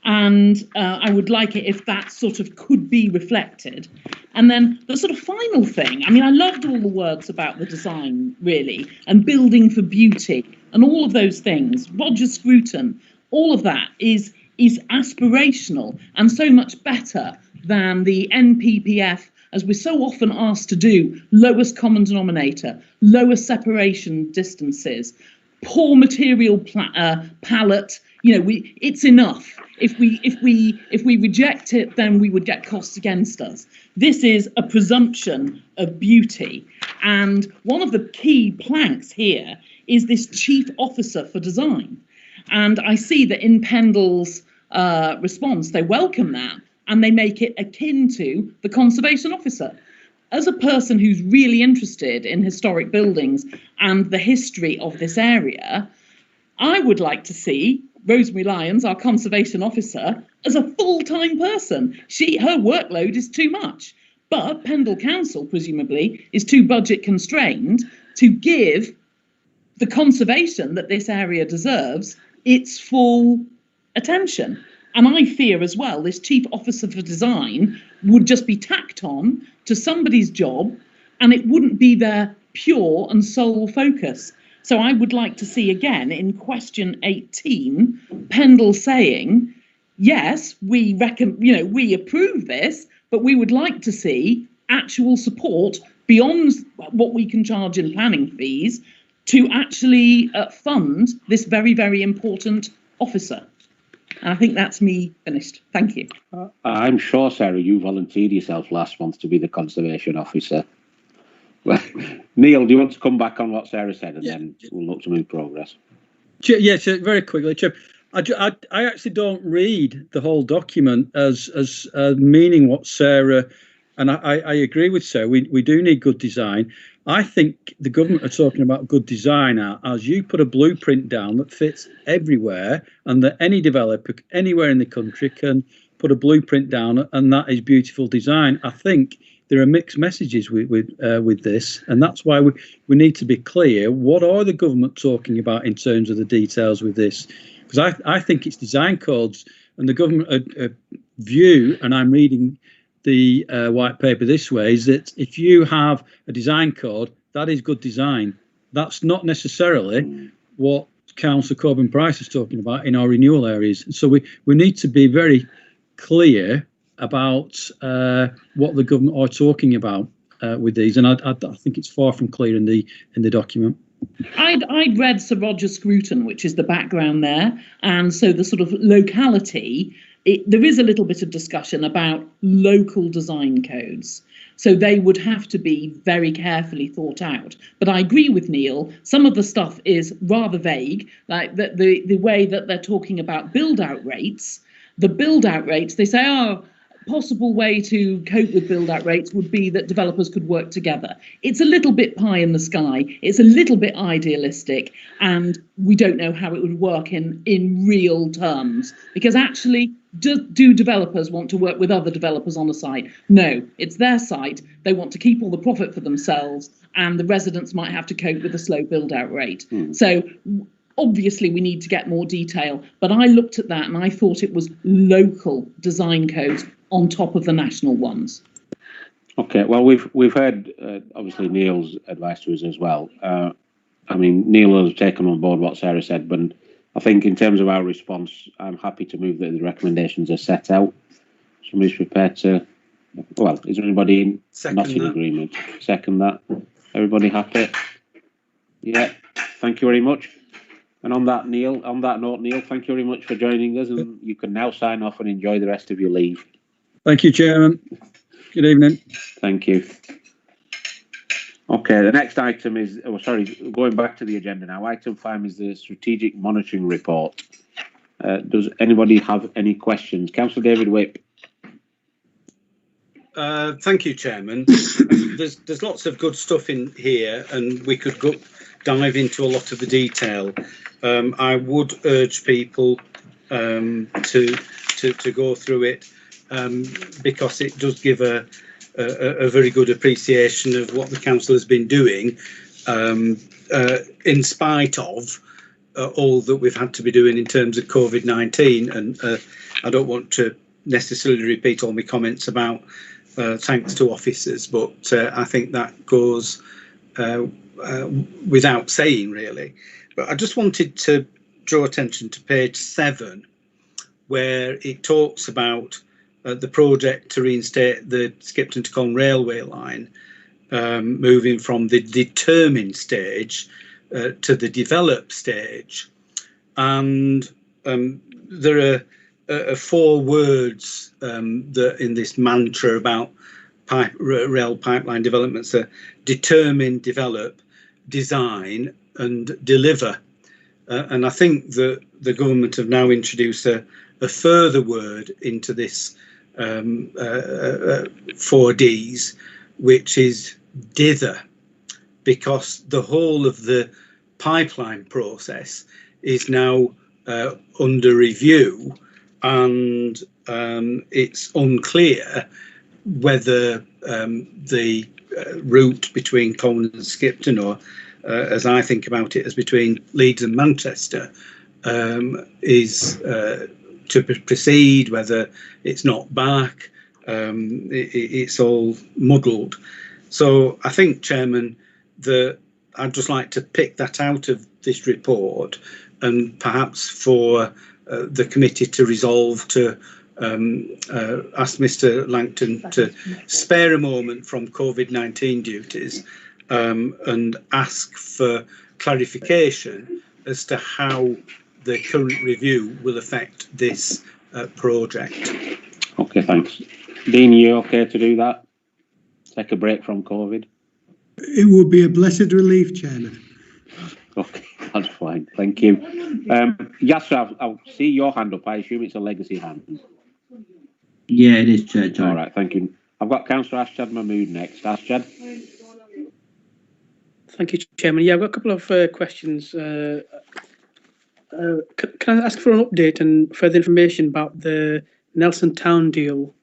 And I would like it if that sort of could be reflected. And then the sort of final thing, I mean, I loved all the words about the design, really, and building for beauty, and all of those things. Roger Scruton, all of that is aspirational and so much better than the NPPF, as we're so often asked to do, lowest common denominator, lowest separation distances, poor material palette. You know, it's enough. If we reject it, then we would get costs against us. This is a presumption of beauty, and one of the key planks here is this chief officer for design. And I see that in Pendle's response, they welcome that and they make it akin to the conservation officer. As a person who's really interested in historic buildings and the history of this area, I would like to see Rosemary Lyons, our conservation officer, as a full-time person. Her workload is too much, but Pendle Council presumably is too budget constrained to give the conservation that this area deserves its full attention. And I fear as well, this chief officer for design would just be tacked on to somebody's job and it wouldn't be their pure and sole focus. So I would like to see again in question 18, Pendle saying, yes, we approve this, but we would like to see actual support beyond what we can charge in planning fees to actually fund this very, very important officer. And I think that's me finished. Thank you. I'm sure, Sarah, you volunteered yourself last month to be the conservation officer. Well, Neil, do you want to come back on what Sarah said, and then we'll look to move progress? Yes, very quickly, Chair. I actually don't read the whole document as meaning what Sarah, and I agree with Sarah. We do need good design. I think the government are talking about good design as you put a blueprint down that fits everywhere, and that any developer anywhere in the country can put a blueprint down, and that is beautiful design. I think there are mixed messages with this, and that's why we need to be clear. What are the government talking about in terms of the details with this? Because I think it's design codes, and the government view, and I'm reading the white paper this way, is that if you have a design code, that is good design. That's not necessarily what Councillor Corbyn Price is talking about in our renewal areas. So we need to be very clear about what the government are talking about with these, and I think it's far from clear in the document. I'd read Sir Roger Scruton, which is the background there, and so the sort of locality. There is a little bit of discussion about local design codes, so they would have to be very carefully thought out. But I agree with Neil, some of the stuff is rather vague, like the way that they're talking about build-out rates. The build-out rates, they say, possible way to cope with build-out rates would be that developers could work together. It's a little bit pie in the sky. It's a little bit idealistic, and we don't know how it would work in real terms. Because actually, do developers want to work with other developers on a site? No, it's their site. They want to keep all the profit for themselves, and the residents might have to cope with a slow build-out rate. So obviously, we need to get more detail, but I looked at that and I thought it was local design codes on top of the national ones. Okay, well, we've heard obviously Neil's advice to us as well. I mean, Neil has taken on board what Sarah said, but I think in terms of our response, I'm happy to move that the recommendations are set out. Somebody's prepared to. Well, is there anybody not in agreement? Second that. Everybody happy? Yeah. Thank you very much. And on that note, Neil, thank you very much for joining us, and you can now sign off and enjoy the rest of your leave. Thank you, Chairman. Good evening. Thank you. Okay, the next item is, going back to the agenda now. Item 5 is the Strategic Monitoring Report. Does anybody have any questions? Councillor David Whip. Thank you, Chairman. There's lots of good stuff in here, and we could dive into a lot of the detail. I would urge people to go through it because it does give a very good appreciation of what the council has been doing in spite of all that we've had to be doing in terms of COVID-19. And I don't want to necessarily repeat all my comments about thanks to officers, but I think that goes without saying, really. But I just wanted to draw attention to page 7, where it talks about the project to reinstate the Skipton to Colne railway line, moving from the determined stage to the developed stage. And there are 4 words that in this mantra about rail pipeline developments are determine, develop, design and deliver. And I think that the government have now introduced a further word into this 4Ds, which is dither, because the whole of the pipeline process is now under review, and it's unclear whether the route between Coleman and Skipton, or as I think about it, as between Leeds and Manchester, is to proceed, whether it's not back. It's all muddled. So I think, Chairman, that I'd just like to pick that out of this report, and perhaps for the committee to resolve to ask Mr. Langton to spare a moment from COVID-19 duties and ask for clarification as to how the current review will affect this project. Okay, thanks. Dean, you okay to do that? Take a break from COVID? It would be a blessed relief, Chairman. Okay, that's fine. Thank you. Yasser, I'll see your hand up. I assume it's a legacy hand. Yeah, it is, Chair. All right, thank you. I've got Councillor Ashad Mahmood next. Ashad. Thank you, Chairman. Yeah, I've got a couple of questions. Can I ask for an update and further information about the Nelson Town deal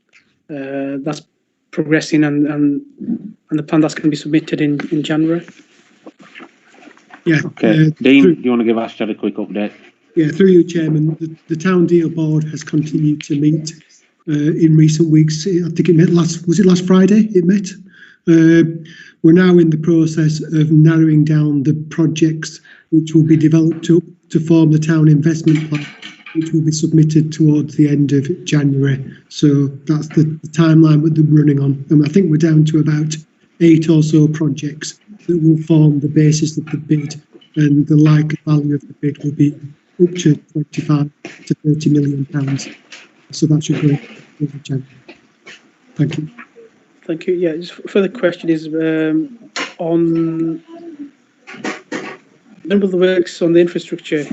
that's progressing and the plan that's going to be submitted in January? Yeah. Okay. Dean, do you want to give Ashad a quick update? Yeah, through you, Chairman. The Town Deal Board has continued to meet in recent weeks. I think it met last Friday? It met. We're now in the process of narrowing down the projects which will be developed to form the town investment plan, which will be submitted towards the end of January. So that's the timeline that we're running on. And I think we're down to about 8 or so projects that will form the basis of the bid, and the likely value of the bid will be up to 25 to 30 million pounds. So that should go over January. Thank you. Thank you. Yeah, just further question is on number of the works on the infrastructure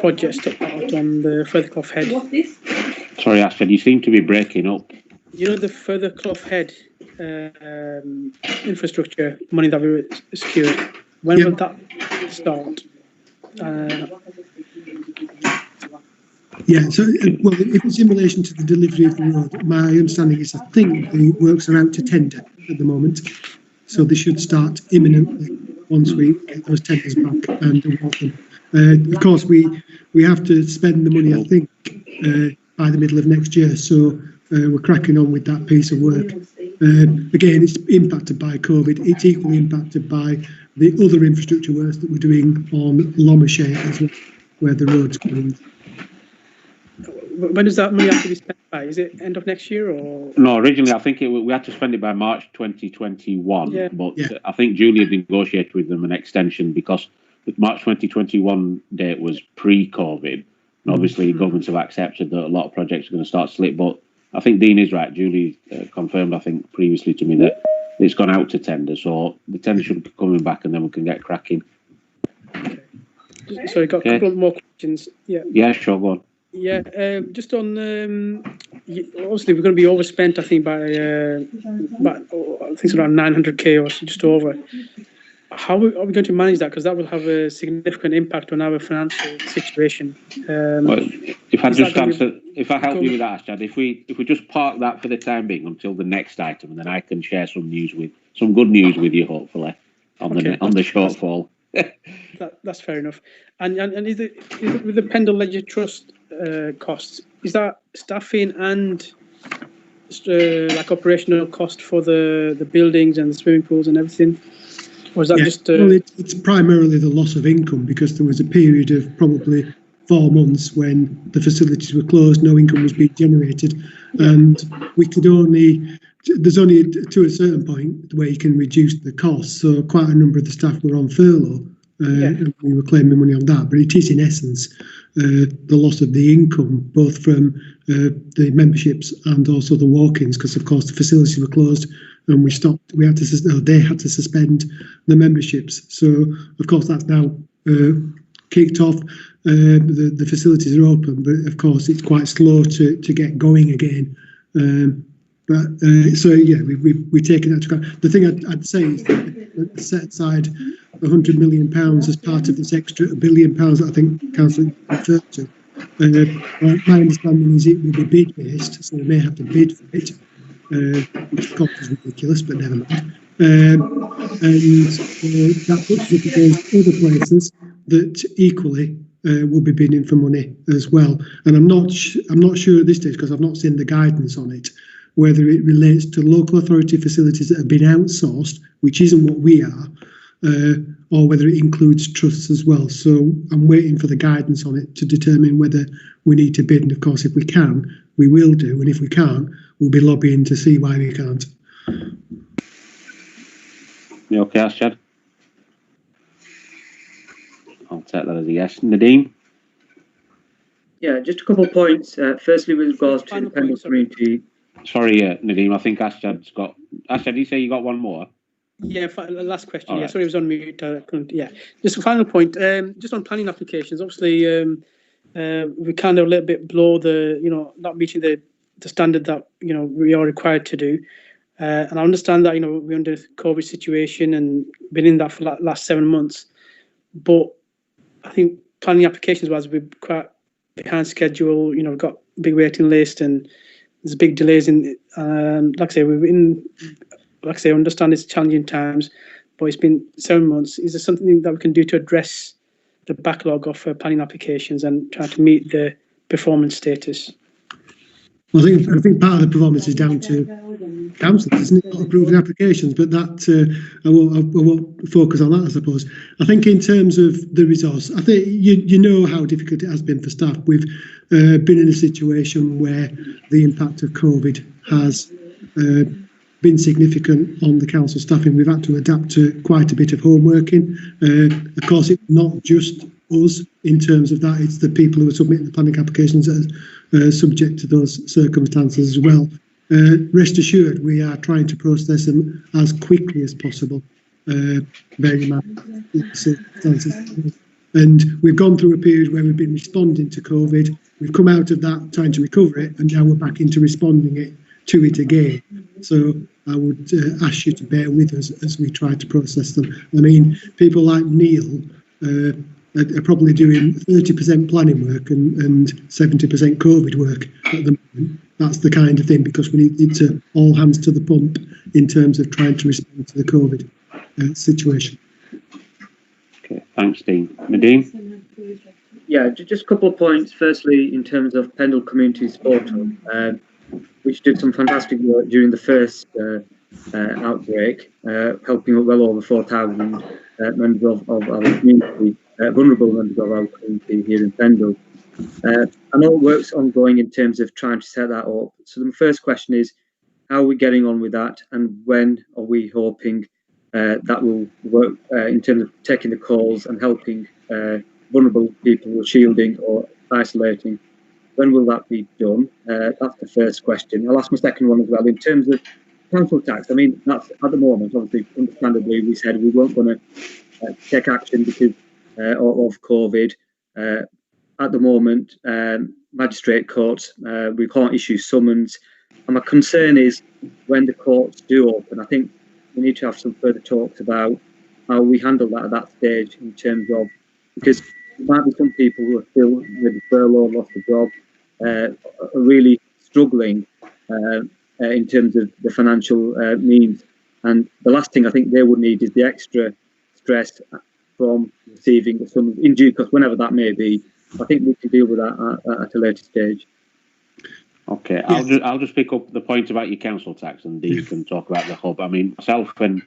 projects out on the Further Clough Head. Sorry, Ashad, you seem to be breaking up. You know the Further Clough Head infrastructure money that we secured. When will that start? Yeah, so well, if it's in relation to the delivery of the road, my understanding is I think the works are out to tender at the moment, so they should start imminently once we get those tenders back and award them. Of course, we have to spend the money, I think, by the middle of next year, so we're cracking on with that piece of work. Again, it's impacted by COVID. It's equally impacted by the other infrastructure works that we're doing on Lomershire as well, where the road's going. When does that money have to be spent by? Is it end of next year or? No, originally I think we had to spend it by March 2021, but I think Julie had negotiated with them an extension because the March 2021 date was pre-COVID, and obviously governments have accepted that a lot of projects are going to start slip. But I think Dean is right. Julie confirmed, I think, previously to me that it's gone out to tender, so the tender should be coming back, and then we can get cracking. Sorry, got a couple more questions. Yeah, sure, go on. Yeah, just on obviously we're going to be overspent, I think, by I think it's around 900k or so, just over. How are we going to manage that? Because that will have a significant impact on our financial situation. Well, if I just answer, if I help you with that, Ashad, if we just park that for the time being until the next item, and then I can share some good news with you, hopefully, on the shortfall. That's fair enough. And is it with the Pendle Ledger Trust costs? Is that staffing and like operational cost for the buildings and the swimming pools and everything? Or is that just? Well, it's primarily the loss of income, because there was a period of probably 4 months when the facilities were closed, no income was being generated, and we could there's only to a certain point where you can reduce the costs. So quite a number of the staff were on furlough, and we were claiming money on that. But it is in essence the loss of the income, both from the memberships and also the walk-ins, because of course the facilities were closed and they had to suspend the memberships. So of course that's now kicked off. The facilities are open, but of course it's quite slow to get going again. So yeah, we're taking that to account. The thing I'd say is that set aside £100 million as part of this extra £1 billion that I think Council referred to. My understanding is it will be bid based, so we may have to bid for it, which of course is ridiculous, but never mind. And that puts us up against other places that equally will be bidding for money as well. And I'm not sure at this stage, because I've not seen the guidance on it, whether it relates to local authority facilities that have been outsourced, which isn't what we are, or whether it includes trusts as well. So I'm waiting for the guidance on it to determine whether we need to bid. And of course, if we can, we will do. And if we can't, we'll be lobbying to see why we can't. You okay, Ashad? I'll take that as a yes. Nadeem? Yeah, just a couple of points. Firstly, with regards to the Pendle community. Sorry, Nadeem, I think Ashad's got... Ashad, did you say you got one more? Yeah, last question. All Yeah, right. sorry, I was on mute. Yeah, just a final point. Just on planning applications, obviously, we kind of a little bit below the, not meeting the standard that we are required to do. And I understand that we're under the COVID situation and been in that for the last 7 months. But I think planning applications wise, we're quite behind schedule. We've got a big waiting list and there's big delays in. Like I say, we're in. Like I say, I understand it's challenging times, but it's been 7 months. Is there something that we can do to address the backlog of planning applications and try to meet the performance status? Well, I think part of the performance is down to councillors, isn't it? Not approving applications, but that I won't focus on that, I suppose. I think in terms of the resource, I think you know how difficult it has been for staff. We've been in a situation where the impact of COVID has been significant on the council staffing. We've had to adapt to quite a bit of home working. Of course, it's not just us in terms of that, it's the people who are submitting the planning applications that are subject to those circumstances as well. Rest assured, we are trying to process them as quickly as possible, bearing in mind the circumstances. And we've gone through a period where we've been responding to COVID. We've come out of that, trying to recover it, and now we're back into responding to it again. So I would ask you to bear with us as we try to process them. I mean, people like Neil are probably doing 30% planning work and 70% COVID work at the moment. That's the kind of thing, because we need to all hands to the pump in terms of trying to respond to the COVID situation. Okay, thanks, Dean. Nadeem? Yeah, just a couple of points. Firstly, in terms of Pendle Communities Portal, which did some fantastic work during the first outbreak, helping well over 4,000 members of our community, vulnerable members of our community here in Pendle. I know work's ongoing in terms of trying to set that up. So the first question is, how are we getting on with that, and when are we hoping that will work in terms of taking the calls and helping vulnerable people with shielding or isolating? When will that be done? That's the first question. I'll ask my second one as well. In terms of council tax, I mean, that's at the moment, obviously, understandably, we said we weren't going to take action because of COVID. At the moment, magistrate courts, we can't issue summons. And my concern is when the courts do open, I think we need to have some further talks about how we handle that at that stage, in terms of, because there might be some people who are still with furlough, lost a job, are really struggling in terms of the financial means. And the last thing I think they would need is the extra stress from receiving the summons in due course, whenever that may be. I think we can deal with that at a later stage. Okay, I'll just pick up the point about your council tax, and Dean can talk about the hub. I mean, myself and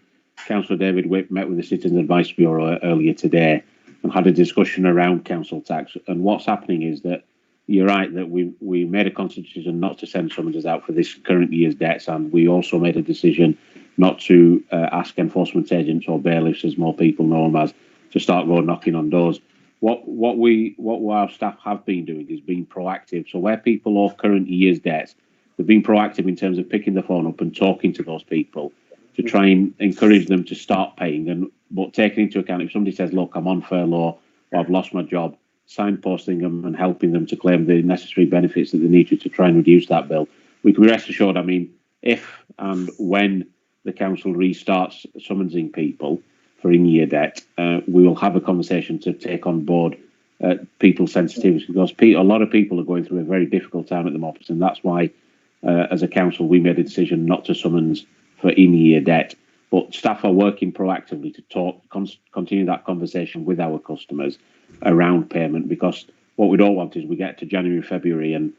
Councillor David Whip met with the Citizens Advice Bureau earlier today and had a discussion around council tax. And what's happening is that you're right that we made a conscious decision not to send summonses out for this current year's debts, and we also made a decision not to ask enforcement agents or bailiffs, as more people know them as, to start going knocking on doors. What our staff have been doing is being proactive. So where people owe current year's debts, they've been proactive in terms of picking the phone up and talking to those people to try and encourage them to start paying. But taking into account, if somebody says, look, I'm on furlough or I've lost my job, signposting them and helping them to claim the necessary benefits that they need to try and reduce that bill. We can be rest assured, I mean, if and when the council restarts summonsing people for in-year debt, we will have a conversation to take on board people's sensitivities, because a lot of people are going through a very difficult time at the moment, and that's why, as a council, we made a decision not to summons for in-year debt. But staff are working proactively to continue that conversation with our customers around payment, because what we don't want is we get to January, February, and,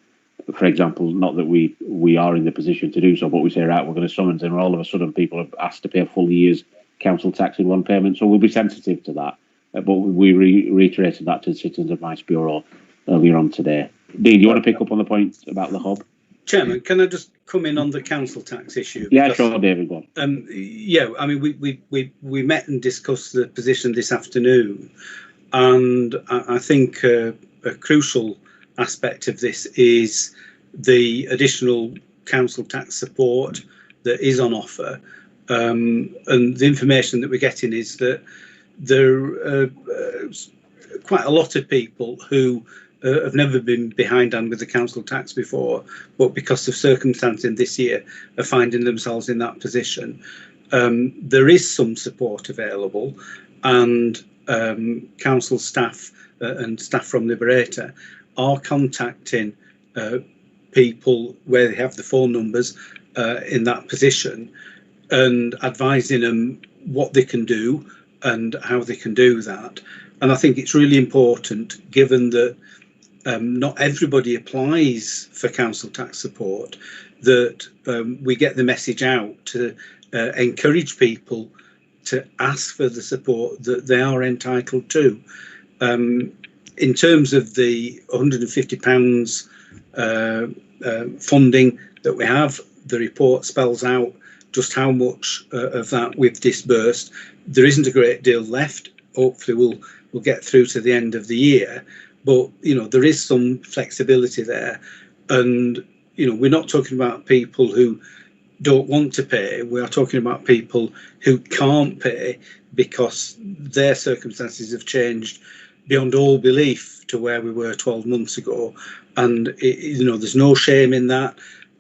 for example, not that we are in the position to do so, but we say, right, we're going to summons, and all of a sudden people are asked to pay a full year's council tax in one payment. So we'll be sensitive to that. But we reiterated that to the Citizens Advice Bureau earlier on today. Dean, do you want to pick up on the point about the hub? Chairman, can I just come in on the council tax issue? Yeah, sure, David, go on. Yeah, I mean, we met and discussed the position this afternoon, and I think a crucial aspect of this is the additional council tax support that is on offer. And the information that we're getting is that there are quite a lot of people who have never been behindhand with the council tax before, but because of circumstance in this year are finding themselves in that position. There is some support available, and council staff and staff from Liberator are contacting people where they have the phone numbers in that position and advising them what they can do and how they can do that. And I think it's really important, given that not everybody applies for council tax support, that we get the message out to encourage people to ask for the support that they are entitled to. In terms of the £150 funding that we have, the report spells out just how much of that we've disbursed. There isn't a great deal left. Hopefully we'll get through to the end of the year, but there is some flexibility there. And we're not talking about people who don't want to pay. We are talking about people who can't pay because their circumstances have changed beyond all belief to where we were 12 months ago. And there's no shame in that.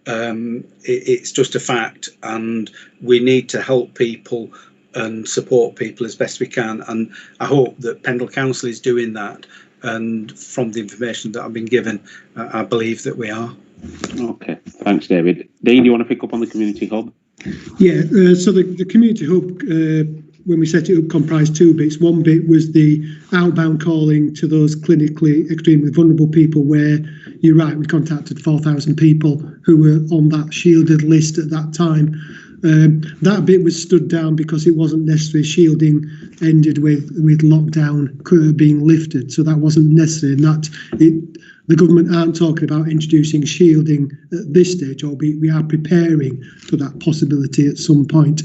It's just a fact, and we need to help people and support people as best we can. And I hope that Pendle Council is doing that. And from the information that I've been given, I believe that we are. Okay, thanks, David. Dean, do you want to pick up on the community hub? Yeah, so the community hub, when we set it up, comprised two bits. One bit was the outbound calling to those clinically extremely vulnerable people, where you're right, we contacted 4,000 people who were on that shielded list at that time. That bit was stood down because it wasn't necessary. Shielding ended with lockdown being lifted, so that wasn't necessary. And the government aren't talking about introducing shielding at this stage, albeit we are preparing for that possibility at some point.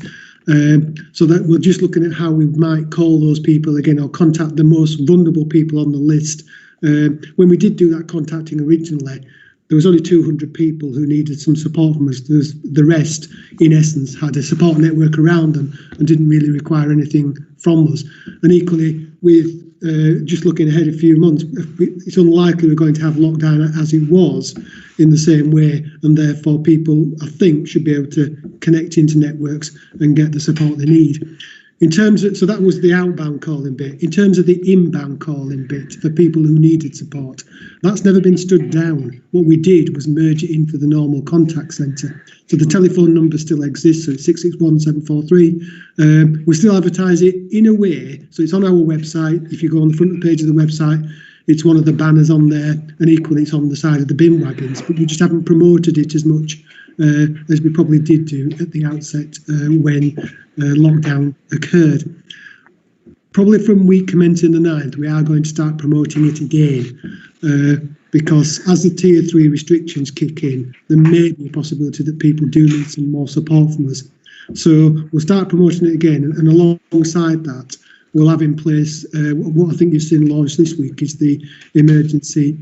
So that we're just looking at how we might call those people again, or contact the most vulnerable people on the list. When we did do that contacting originally, there was only 200 people who needed some support from us. The rest, in essence, had a support network around them and didn't really require anything from us. And equally, with just looking ahead a few months, it's unlikely we're going to have lockdown as it was in the same way, and therefore people, I think, should be able to connect into networks and get the support they need. In terms of, so that was the outbound calling bit. In terms of the inbound calling bit for people who needed support, that's never been stood down. What we did was merge it into the normal contact centre. So the telephone number still exists, so it's 661 743. We still advertise it in a way, so it's on our website. If you go on the front page of the website, it's one of the banners on there, and equally it's on the side of the bin wagons, but we just haven't promoted it as much as we probably did do at the outset when lockdown occurred. Probably from week commencing the 9th, we are going to start promoting it again, because as the tier 3 restrictions kick in, there may be a possibility that people do need some more support from us. So we'll start promoting it again, and alongside that, we'll have in place what I think you've seen launched this week is the emergency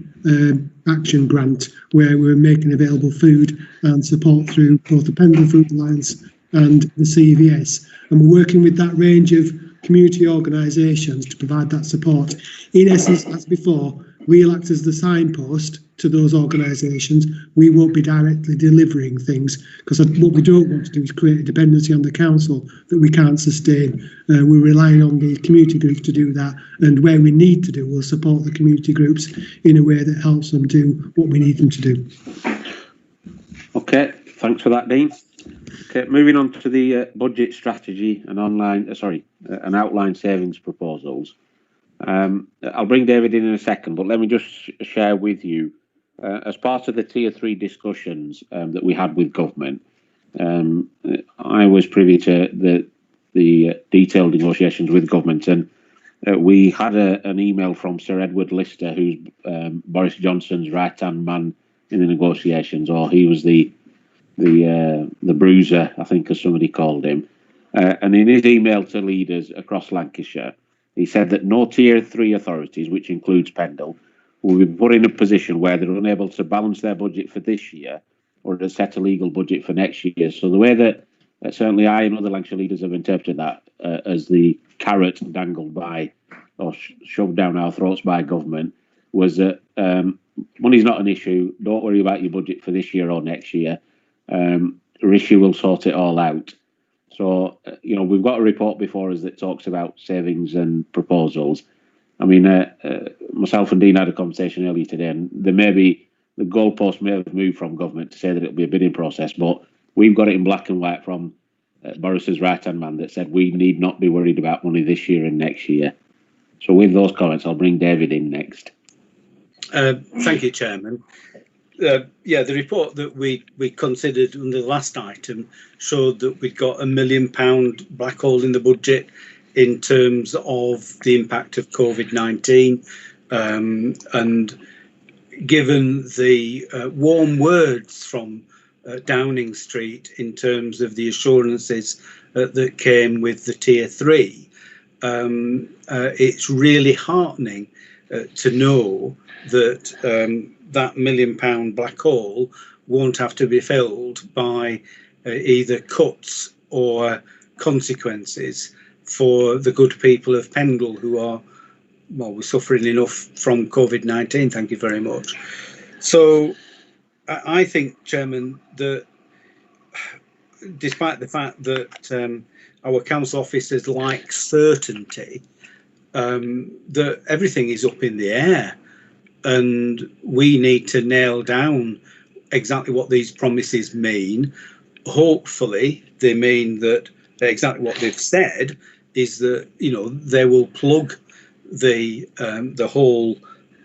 action grant, where we're making available food and support through both the Pendle Food Alliance and the CVS. And we're working with that range of community organisations to provide that support. In essence, as before, we'll act as the signpost to those organisations. We won't be directly delivering things, because what we don't want to do is create a dependency on the council that we can't sustain. We're relying on the community groups to do that, and where we need to do, we'll support the community groups in a way that helps them do what we need them to do. Okay, thanks for that, Dean. Okay, moving on to the budget strategy and and outline savings proposals. I'll bring David in a second, but let me just share with you, as part of the Tier 3 discussions that we had with government, I was privy to the detailed negotiations with government, and we had an email from Sir Edward Lister, who's Boris Johnson's right-hand man in the negotiations, or he was the bruiser, I think, as somebody called him. And in his email to leaders across Lancashire, he said that no Tier 3 authorities, which includes Pendle, will be put in a position where they're unable to balance their budget for this year or to set a legal budget for next year. So the way that certainly I and other Lancashire leaders have interpreted that as the carrot dangled by or shoved down our throats by government was that money's not an issue. Don't worry about your budget for this year or next year. Rishi will sort it all out. So, we've got a report before us that talks about savings and proposals. I mean, myself and Dean had a conversation earlier today, and the goalpost may have moved from government to say that it'll be a bidding process, but we've got it in black and white from Boris's right-hand man that said we need not be worried about money this year and next year. So with those comments, I'll bring David in next. Thank you, Chairman. The report that we considered under the last item showed that we'd got £1 million black hole in the budget in terms of the impact of COVID-19. And given the warm words from Downing Street in terms of the assurances that came with the Tier 3, it's really heartening to know that that £1 million black hole won't have to be filled by either cuts or consequences for the good people of Pendle, who are, we're suffering enough from COVID-19, thank you very much. So I think, Chairman, that despite the fact that our council officers like certainty, that everything is up in the air, and we need to nail down exactly what these promises mean. Hopefully they mean that exactly what they've said is that they will plug the hole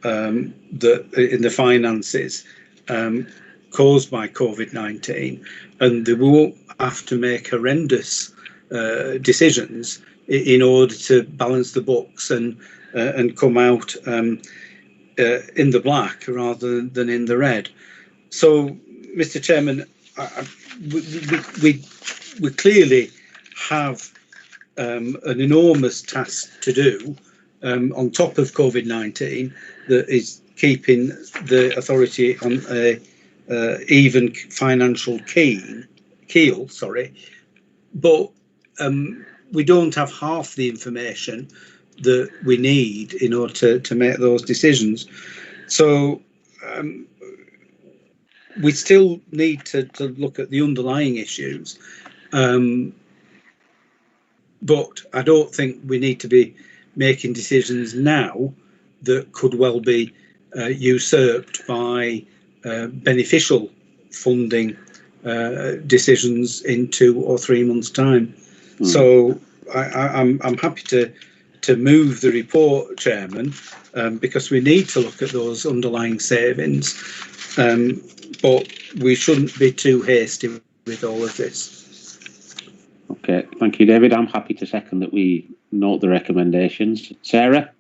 in the finances caused by COVID-19, and they won't have to make horrendous decisions in order to balance the books and come out in the black rather than in the red. So, Mr. Chairman, we clearly have an enormous task to do on top of COVID-19 that is keeping the authority on a even financial keel. But we don't have half the information that we need in order to make those decisions. So we still need to look at the underlying issues. But I don't think we need to be making decisions now that could well be usurped by beneficial funding decisions in 2 or 3 months' time. So I'm happy to move the report, Chairman, because we need to look at those underlying savings, but we shouldn't be too hasty with all of this. Okay, thank you, David. I'm happy to second that we note the recommendations. Sarah?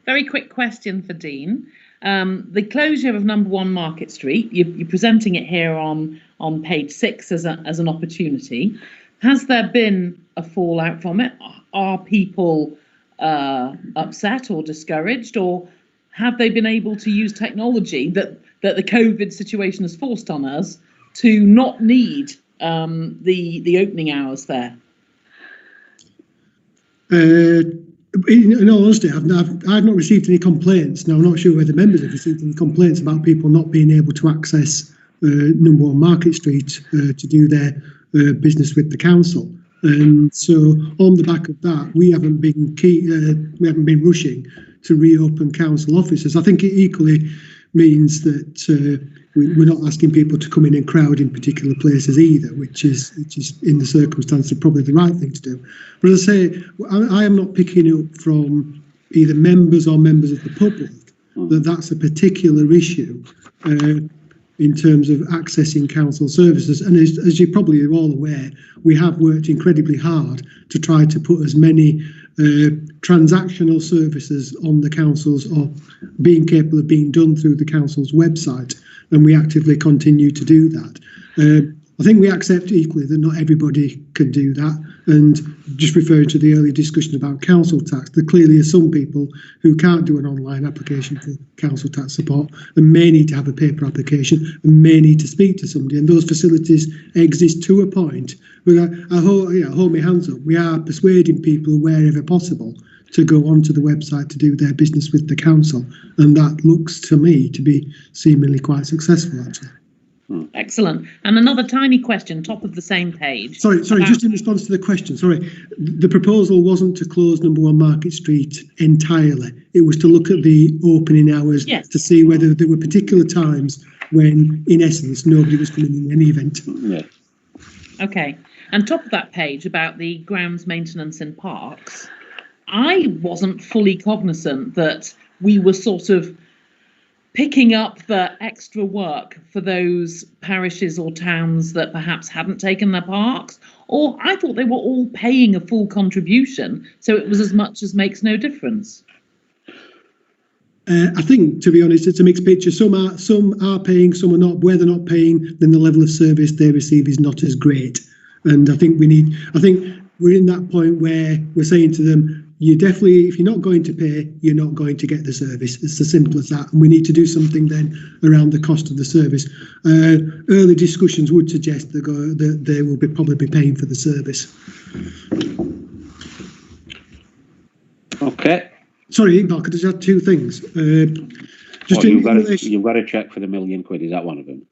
Very quick question for Dean. The closure of number 1 Market Street, you're presenting it here on page 6 as an opportunity. Has there been a fallout from it? Are people upset or discouraged, or have they been able to use technology that the COVID situation has forced on us to not need the opening hours there? In all honesty, I've not received any complaints. Now, I'm not sure whether members have received any complaints about people not being able to access number 1 Market Street to do their business with the council. And so, on the back of that, we haven't been rushing to reopen council offices. I think it equally means that we're not asking people to come in and crowd in particular places either, which is in the circumstances probably the right thing to do. But as I say, I am not picking up from either members or members of the public that that's a particular issue in terms of accessing council services. And as you probably are all aware, we have worked incredibly hard to try to put as many transactional services on the council's, or being capable of being done through the council's website, and we actively continue to do that. I think we accept equally that not everybody can do that, and just referring to the earlier discussion about council tax, there clearly are some people who can't do an online application for council tax support and may need to have a paper application and may need to speak to somebody, and those facilities exist to a point. But I hold my hands up. We are persuading people wherever possible to go onto the website to do their business with the council, and that looks to me to be seemingly quite successful, actually. Excellent. And another tiny question, top of the same page. Sorry, just in response to the question, sorry. The proposal wasn't to close number 1 Market Street entirely. It was to look at the opening hours to see whether there were particular times when, in essence, nobody was coming in any event. Yeah. Okay. And top of that page about the grounds maintenance in parks, I wasn't fully cognizant that we were sort of picking up the extra work for those parishes or towns that perhaps hadn't taken their parks, or I thought they were all paying a full contribution, so it was as much as makes no difference. I think, to be honest, it's a mixed picture. Some are paying, some are not. Where they're not paying, then the level of service they receive is not as great. And I think we're in that point where we're saying to them, you definitely, if you're not going to pay, you're not going to get the service. It's as simple as that. And we need to do something then around the cost of the service. Early discussions would suggest that they will probably be paying for the service. Okay. Sorry, Iqbal, could I just add 2 things? You've got to check for the £1 million. Is that one of them?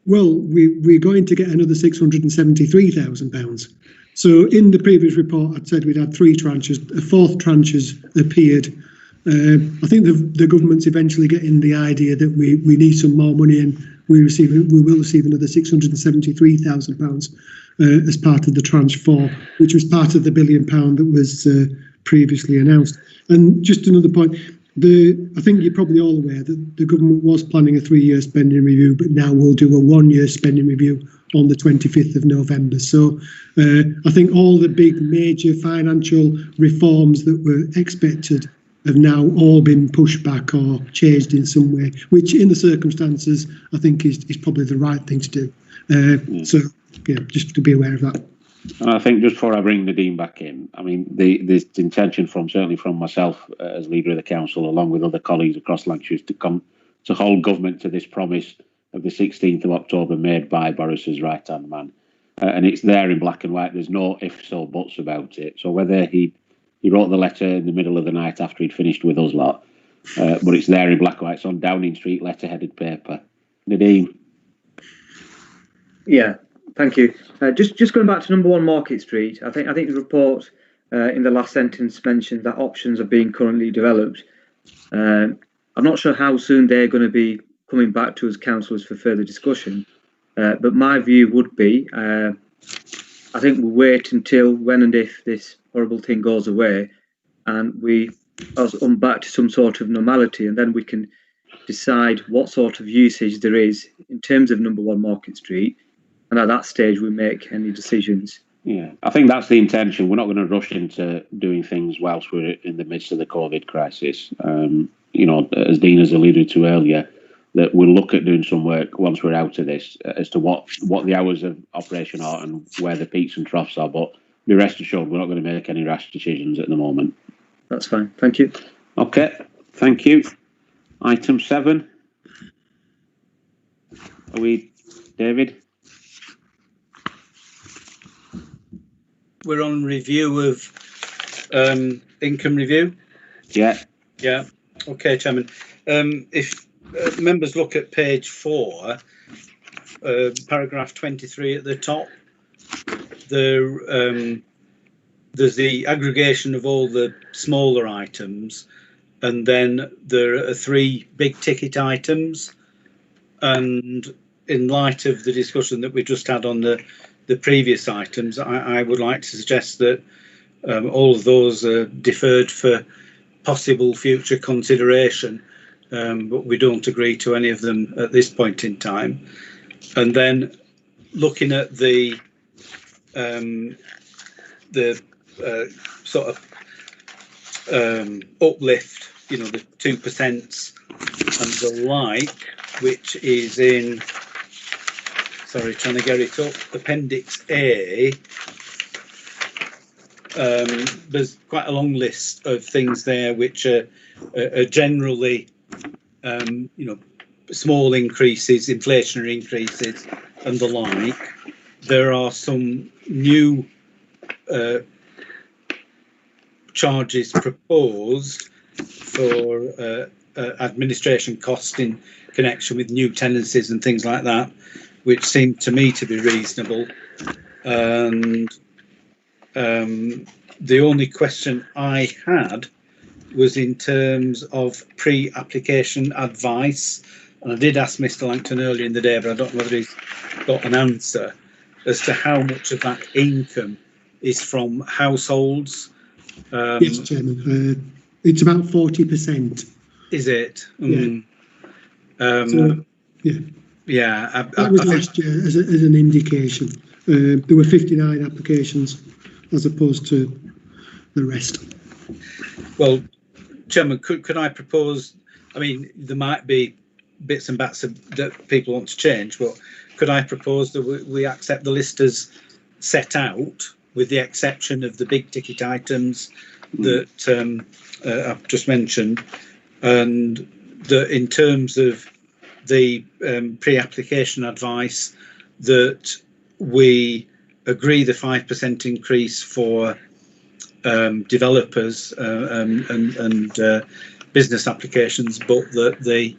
Well, we're going to get another £673,000. So in the previous report, I'd said we'd had 3 tranches. A 4th tranche has appeared. I think the government's eventually getting the idea that we need some more money, and we will receive another £673,000 as part of the tranche 4, which was part of the £1 billion that was previously announced. And just another point, I think you're probably all aware that the government was planning a 3-year spending review, but now we'll do a 1-year spending review on the 25th of November. So I think all the big major financial reforms that were expected have now all been pushed back or changed in some way, which in the circumstances I think is probably the right thing to do. So yeah, just to be aware of that. And I think just before I bring Nadine back in, I mean, the intention certainly from myself as leader of the council, along with other colleagues across Lancashire, to hold government to this promise of the 16th of October made by Boris's right-hand man. And it's there in black and white. There's no ifs or buts about it. So whether he wrote the letter in the middle of the night after he'd finished with us lot, but it's there in black and white. It's on Downing Street letter-headed paper. Nadine. Yeah, thank you. Just going back to number 1 Market Street, I think the report in the last sentence mentioned that options are being currently developed. I'm not sure how soon they're going to be coming back to us councillors for further discussion, but my view would be I think we'll wait until when and if this horrible thing goes away and we are back to some sort of normality, and then we can decide what sort of usage there is in terms of number 1 Market Street, and at that stage we make any decisions. Yeah, I think that's the intention. We're not going to rush into doing things whilst we're in the midst of the COVID crisis. As Dean has alluded to earlier, that we'll look at doing some work once we're out of this as to what the hours of operation are and where the peaks and troughs are. But be rest assured, we're not going to make any rash decisions at the moment. That's fine. Thank you. Okay, thank you. Item 7. Are we, David? We're on review of Income review? Yeah. Yeah. Okay, Chairman. If members look at page 4, paragraph 23 at the top, there's the aggregation of all the smaller items, and then there are 3 big ticket items. And in light of the discussion that we just had on the previous items, I would like to suggest that all of those are deferred for possible future consideration, but we don't agree to any of them at this point in time. And then looking at the sort of uplift, you know, the 2% and the like, which is in, sorry, trying to get it up, Appendix A. There's quite a long list of things there which are generally, you know, small increases, inflationary increases, and the like. There are some new charges proposed for administration costs in connection with new tenancies and things like that, which seem to me to be reasonable. And the only question I had was in terms of pre-application advice, and I did ask Mr. Langton earlier in the day, but I don't know whether he's got an answer as to how much of that income is from households. Yes, Chairman. It's about 40%. Is it? Yeah. So, yeah. Yeah. That was last year as an indication. There were 59 applications as opposed to the rest. Well, Chairman, could I propose, I mean, there might be bits and bats that people want to change, but could I propose that we accept the list as set out, with the exception of the big ticket items that I've just mentioned, and that in terms of the pre-application advice, that we agree the 5% increase for developers and business applications, but that the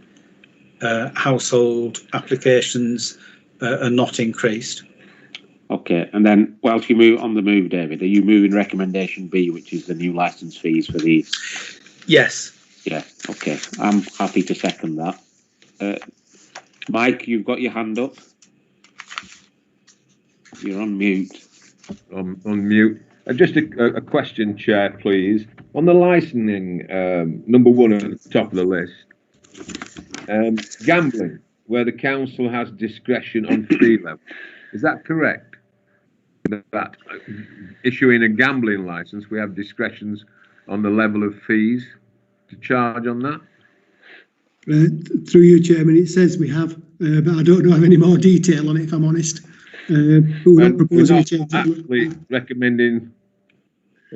household applications are not increased. Okay, and then whilst you move on the move, David, are you moving recommendation B, which is the new licence fees for these? Yes. Yeah, okay. I'm happy to second that. Mike, you've got your hand up. You're on mute. On mute. Just a question, Chair, please. On the licensing, number 1 at the top of the list, gambling, where the council has discretion on fee level. Is that correct? That issuing a gambling licence, we have discretions on the level of fees to charge on that? Through you, Chairman, it says we have, but I don't know any more detail on it, if I'm honest. But we're not proposing a change. Actually recommending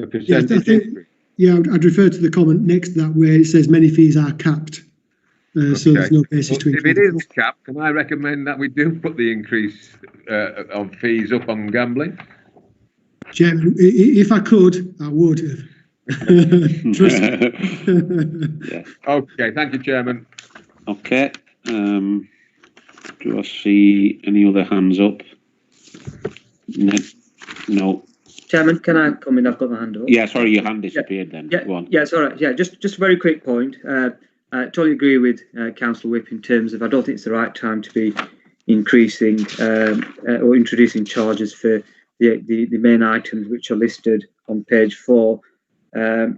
a percentage increase. Yeah, I'd refer to the comment next to that where it says many fees are capped. So there's no basis to increase. If it is capped, can I recommend that we do put the increase of fees up on gambling? Chairman, if I could, I would have. Trust me. Yeah. Okay, thank you, Chairman. Okay. Do I see any other hands up? No. Chairman, can I come in? I've got my hand up. Yeah, sorry, your hand disappeared then. Yeah, go on. Yeah, it's all right. Yeah, just a very quick point. I totally agree with Councillor Whip in terms of I don't think it's the right time to be increasing or introducing charges for the main items which are listed on page 4. So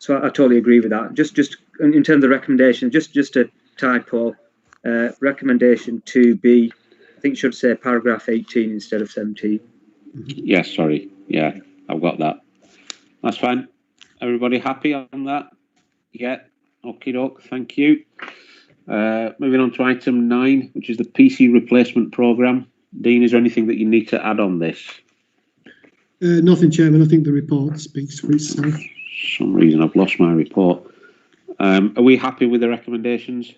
I totally agree with that. Just in terms of the recommendation, just a typo. Recommendation 2B, I think should say paragraph 18 instead of 17. Yes, sorry. Yeah, I've got that. That's fine. Everybody happy on that? Yeah. Okie doke, thank you. Moving on to item 9, which is the PC replacement programme. Dean, is there anything that you need to add on this? Nothing, Chairman. I think the report speaks for itself. For some reason, I've lost my report. Are we happy with the recommendations,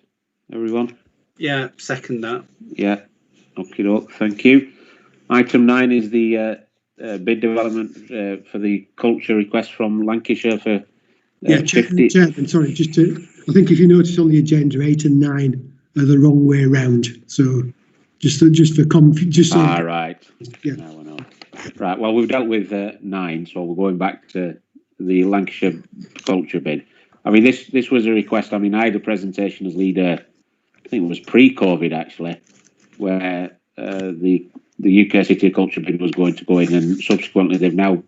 everyone? Yeah, second that. Yeah. Okie doke, thank you. Item 9 is the bid development for the culture request from Lancashire for Yeah, 50. Chairman, sorry, I think if you notice on the agenda, 8 and 9 are the wrong way round. So just so. Right. Yeah. Now I know. Right. Well, we've dealt with 9, so we're going back to the Lancashire culture bid. I mean, this was a request. I mean, I had a presentation as leader, I think it was pre-COVID actually, where the UK City of Culture bid was going to go in, and subsequently they've now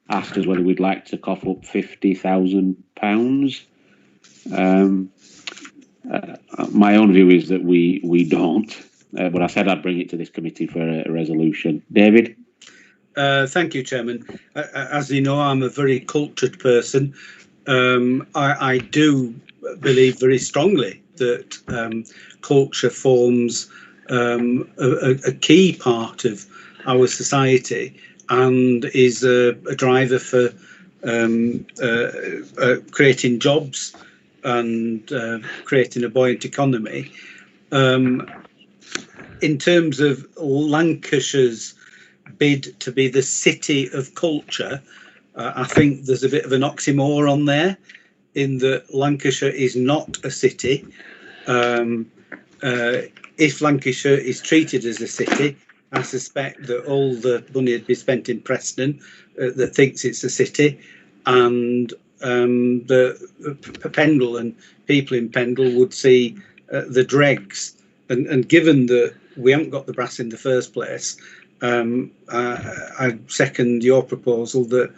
asked us whether we'd like to cough up £50,000. My own view is that we don't, but I said I'd bring it to this committee for a resolution. David? Thank you, Chairman. As you know, I'm a very cultured person. I do believe very strongly that culture forms a key part of our society and is a driver for creating jobs and creating a buoyant economy. In terms of Lancashire's bid to be the city of culture, I think there's a bit of an oxymoron there, in that Lancashire is not a city. If Lancashire is treated as a city, I suspect that all the money would be spent in Preston that thinks it's a city, and the Pendle and people in Pendle would see the dregs. And given that we haven't got the brass in the first place, I second your proposal that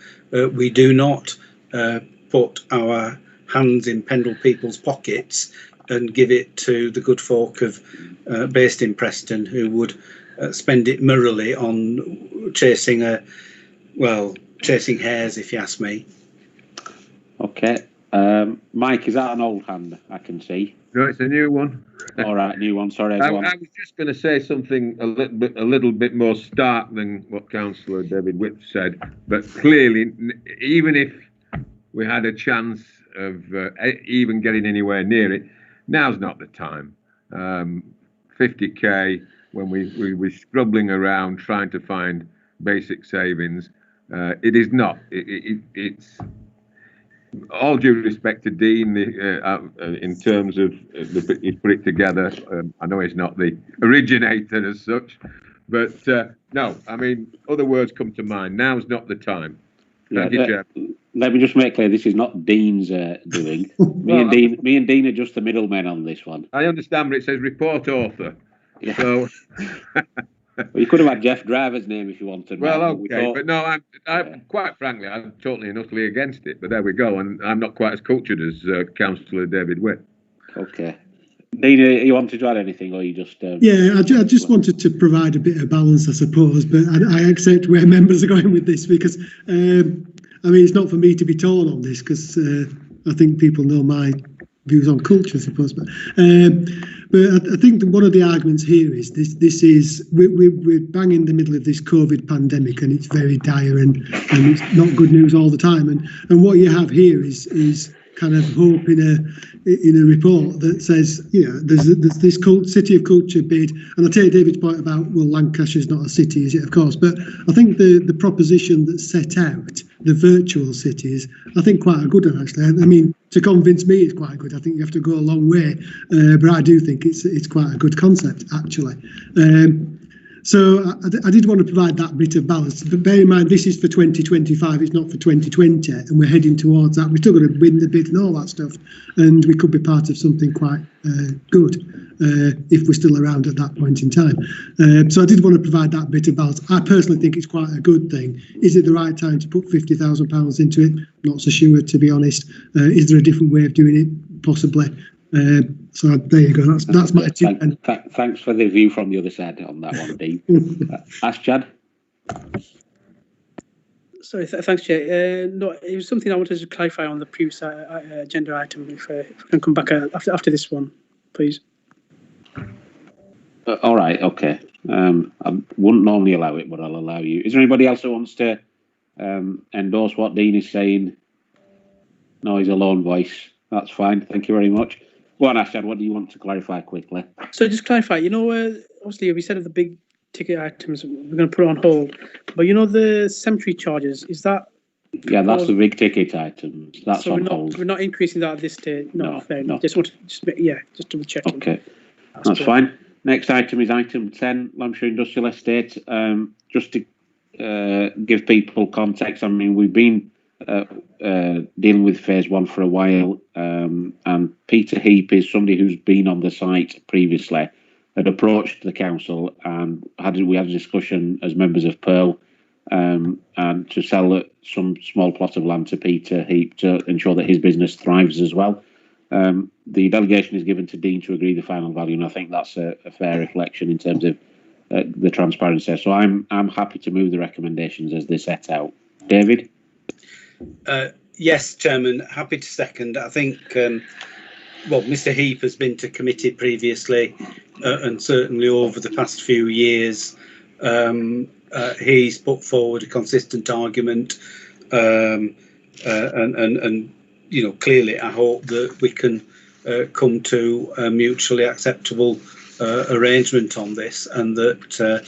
we do not put our hands in Pendle people's pockets and give it to the good folk of based in Preston, who would spend it merrily on chasing hares, if you ask me. Okay. Mike, is that an old hand I can see? No, it's a new one. All right, new one. Sorry, I was just going to say something a little bit more stark than what Councillor David Whip said, but clearly, even if we had a chance of even getting anywhere near it, now's not the time. 50k when we're scrubbling around trying to find basic savings, it is not. It's all due respect to Dean in terms of he's put it together. I know he's not the originator as such, but no, I mean, other words come to mind. Now's not the time. Thank you, Chair. Let me just make clear, this is not Dean's doing. Me and Dean are just the middlemen on this one. I understand, but it says report author. Yeah. So well, you could have had Jeff Driver's name if you wanted. Well, okay, but no, I'm quite frankly, I'm totally and utterly against it. But there we go, and I'm not quite as cultured as Councillor David Witt. Okay, Nina, you wanted to add anything, or you just? Yeah, I just wanted to provide a bit of balance, I suppose. But I accept where members are going with this, because I mean, it's not for me to be torn on this, because I think people know my views on culture, I suppose. But I think that one of the arguments here is this is we're bang in the middle of this COVID pandemic, and it's very dire, and it's not good news all the time. And what you have here is kind of hope in a report that says, you know, there's this City of Culture bid, and I take David's point about, well, Lancashire's not a city, is it? Of course, but I think the proposition that's set out, the virtual cities, I think quite a good one, actually. I mean, to convince me, it's quite good. I think you have to go a long way, but I do think it's quite a good concept, actually. So I did want to provide that bit of balance, but bear in mind this is for 2025, it's not for 2020, and we're heading towards that. We're still going to win the bid and all that stuff, and we could be part of something quite good if we're still around at that point in time. So I did want to provide that bit of balance. I personally think it's quite a good thing. Is it the right time to put £50,000 into it? Not so sure, to be honest. Is there a different way of doing it? Possibly. So there you go. That's my two. Thanks for the view from the other side on that one, Dean. Ask Chad. Sorry, thanks, Chair. No, it was something I wanted to clarify on the previous agenda item. If I can come back after this one, please. All right. Okay. I wouldn't normally allow it, but I'll allow you. Is there anybody else who wants to endorse what Dean is saying? No, he's a lone voice. That's fine. Thank you very much. Go on, Ashad, what do you want to clarify quickly? So just clarify, you know, obviously we said of the big ticket items, we're going to put on hold. But you know the cemetery charges, is that? Yeah, that's the big ticket items. That's so on hold. We're not increasing that at this stage. No, fair enough. No. Just want to just double checking. Okay, that's fine. Next item is item 10, Lancashire Industrial Estate. Just to give people context, I mean, we've been dealing with phase 1 for a while, and Peter Heap is somebody who's been on the site previously, had approached the council and we had a discussion as members of Pearl, and to sell some small plot of land to Peter Heap to ensure that his business thrives as well. The delegation is given to Dean to agree the final value, and I think that's a fair reflection in terms of the transparency. So I'm happy to move the recommendations as they set out. David? Yes, Chairman, happy to second. I think, well, Mr. Heap has been to committee previously, and certainly over the past few years, he's put forward a consistent argument, and you know, clearly I hope that we can come to a mutually acceptable arrangement on this, and that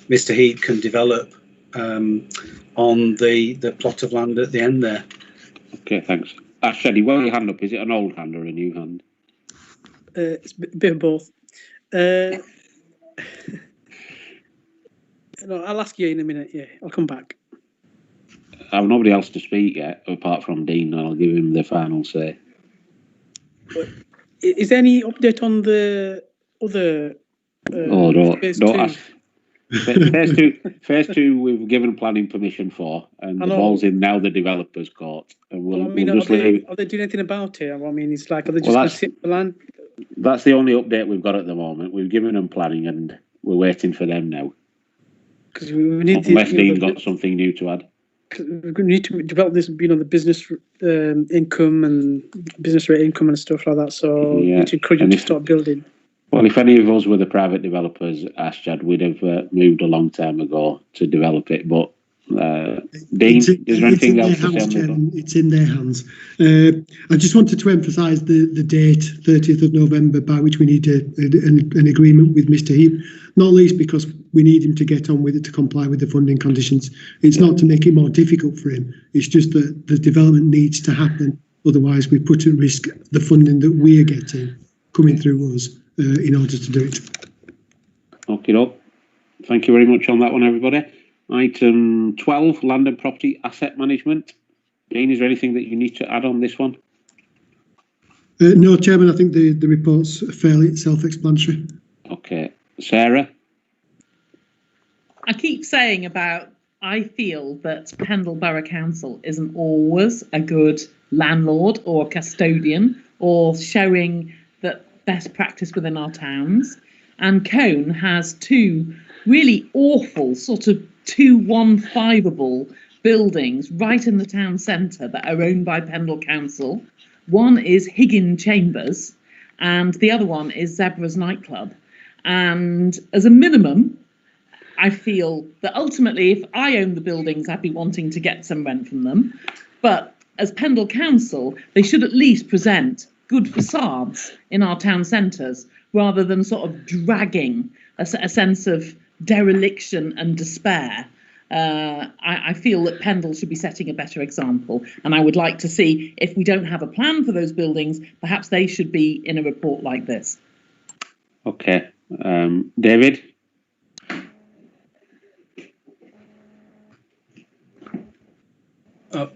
Mr. Heap can develop on the plot of land at the end there. Okay, thanks. Shady, well, your hand up. Is it an old hand or a new hand? It's a bit of both. No, I'll ask you in a minute. Yeah, I'll come back. I have nobody else to speak yet, apart from Dean, and I'll give him the final say. Is there any update on the other? Don't ask. Phase two, we've given planning permission for, and the ball's in now the developer's court. And we'll just leave. Are they doing anything about it? I mean, it's like, are they just going to sit the land? That's the only update we've got at the moment. We've given them planning, and we're waiting for them now. Because we need Unless Dean got something new to add. We need to develop this, you know, the business income and business rate income and stuff like that. So we need to encourage them to start building. Well, if any of us were the private developers, Ashjad, we'd have moved a long time ago to develop it. But Dean, is there anything else to say on Chairman, it's in their hands. I just wanted to emphasise the date, 30th of November, by which we need an agreement with Mr. Heap, not least because we need him to get on with it to comply with the funding conditions. It's not to make it more difficult for him. It's just that the development needs to happen. Otherwise, we put at risk the funding that we are getting coming through us in order to do it. Okay, thank you very much on that one, everybody. Item 12, land and property asset management. Dean, is there anything that you need to add on this one? No, Chairman, I think the report's fairly self-explanatory. Okay. Sarah? I keep saying I feel that Pendle Borough Council isn't always a good landlord or custodian or showing the best practice within our towns. And Cone has two really awful sort of 215able buildings right in the town centre that are owned by Pendle Council. One is Higgin Chambers and the other one is Zebra's nightclub. And as a minimum, I feel that ultimately if I owned the buildings, I'd be wanting to get some rent from them. But as Pendle Council, they should at least present good facades in our town centres rather than sort of dragging a sense of dereliction and despair. I feel that Pendle should be setting a better example, and I would like to see, if we don't have a plan for those buildings, perhaps they should be in a report like this. Okay. David?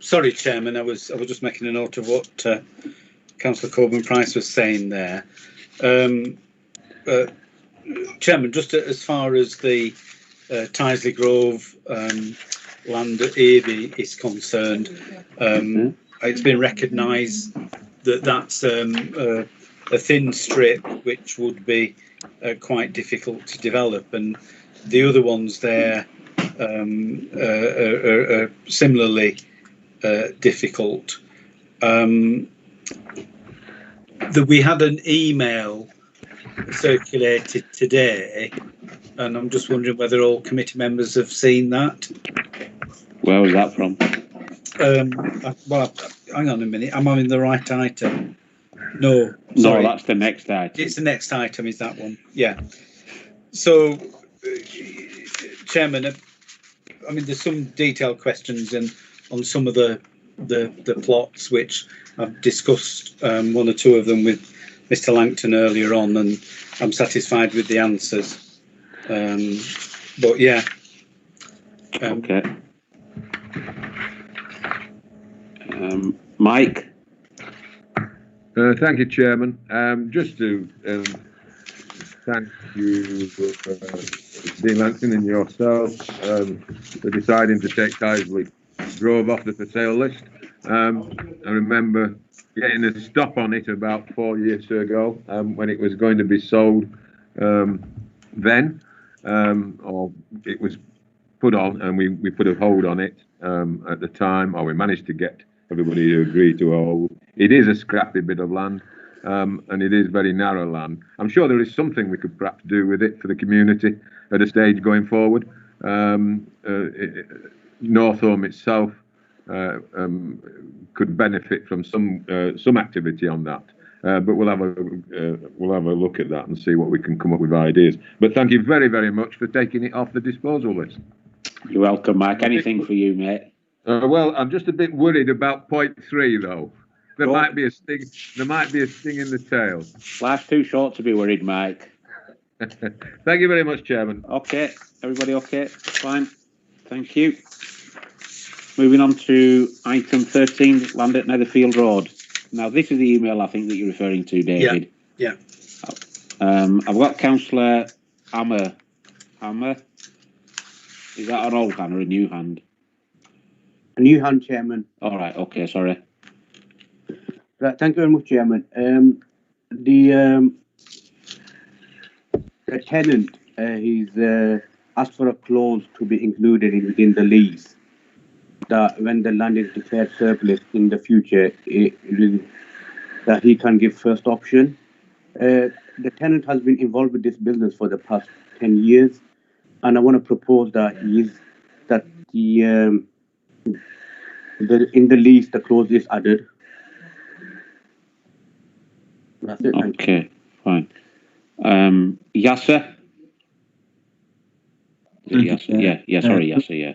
Sorry, Chairman, I was just making a note of what Councillor Coburn-Price was saying there. Chairman, just as far as the Tyseley Grove land at Avey is concerned, it's been recognised that that's a thin strip which would be quite difficult to develop, and the other ones there are similarly difficult. That we had an email circulated today, and I'm just wondering whether all committee members have seen that. Where was that from? Well, hang on a minute. Am I in the right item? No, sorry. No, that's the next item. It's the next item, is that one? Yeah. So Chairman, I mean, there's some detailed questions on some of the plots which I've discussed one or two of them with Mr. Langton earlier on, and I'm satisfied with the answers. But yeah. Okay. Mike. Thank you, Chairman. Just to thank you, Dean Langton and yourself, for deciding to take Tisley Grove off the for sale list. I remember getting a stop on it about 4 years ago when it was going to be sold then, or it was put on, and we put a hold on it at the time, or we managed to get everybody to agree to a hold. It is a scrappy bit of land, and it is very narrow land. I'm sure there is something we could perhaps do with it for the community at a stage going forward. Northholme itself could benefit from some activity on that, but we'll have a look at that and see what we can come up with ideas. But thank you very, very much for taking it off the disposal list. You're welcome, Mike. Anything for you, mate? Well, I'm just a bit worried about point 3, though. There might be a sting. There might be a sting in the tail. Life's too short to be worried, Mike. Thank you very much, Chairman. Okay, everybody okay? Fine. Thank you. Moving on to item 13, land at Netherfield Road. Now, this is the email I think that you're referring to, David. Yeah. I've got Councillor Hammer. Is that an old hand or a new hand? A new hand, Chairman. All right. Okay. Sorry. Right. Thank you very much, Chairman. The tenant, he's asked for a clause to be included within the lease that when the land is declared surplus in the future, that he can give first option. The tenant has been involved with this business for the past 10 years, and I want to propose that in the lease the clause is added. That's it. Okay, fine. Yasser? Yeah, sorry, Yasser, yeah.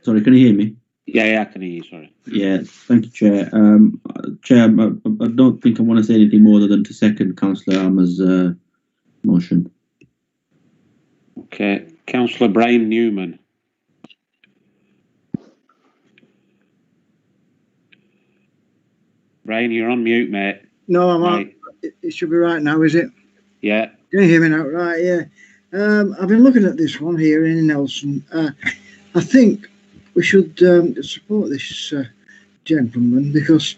Sorry, can you hear me? Yeah, I can hear you, sorry. Yeah, thank you, Chair. Chair, I don't think I want to say anything more than to second Councillor Hammer's motion. Okay, Councillor Brian Newman. Brian, you're on mute, mate. No, I'm right. It should be right now, is it? Yeah. Can you hear me now? Right, yeah. I've been looking at this one here in Nelson. I think we should support this gentleman because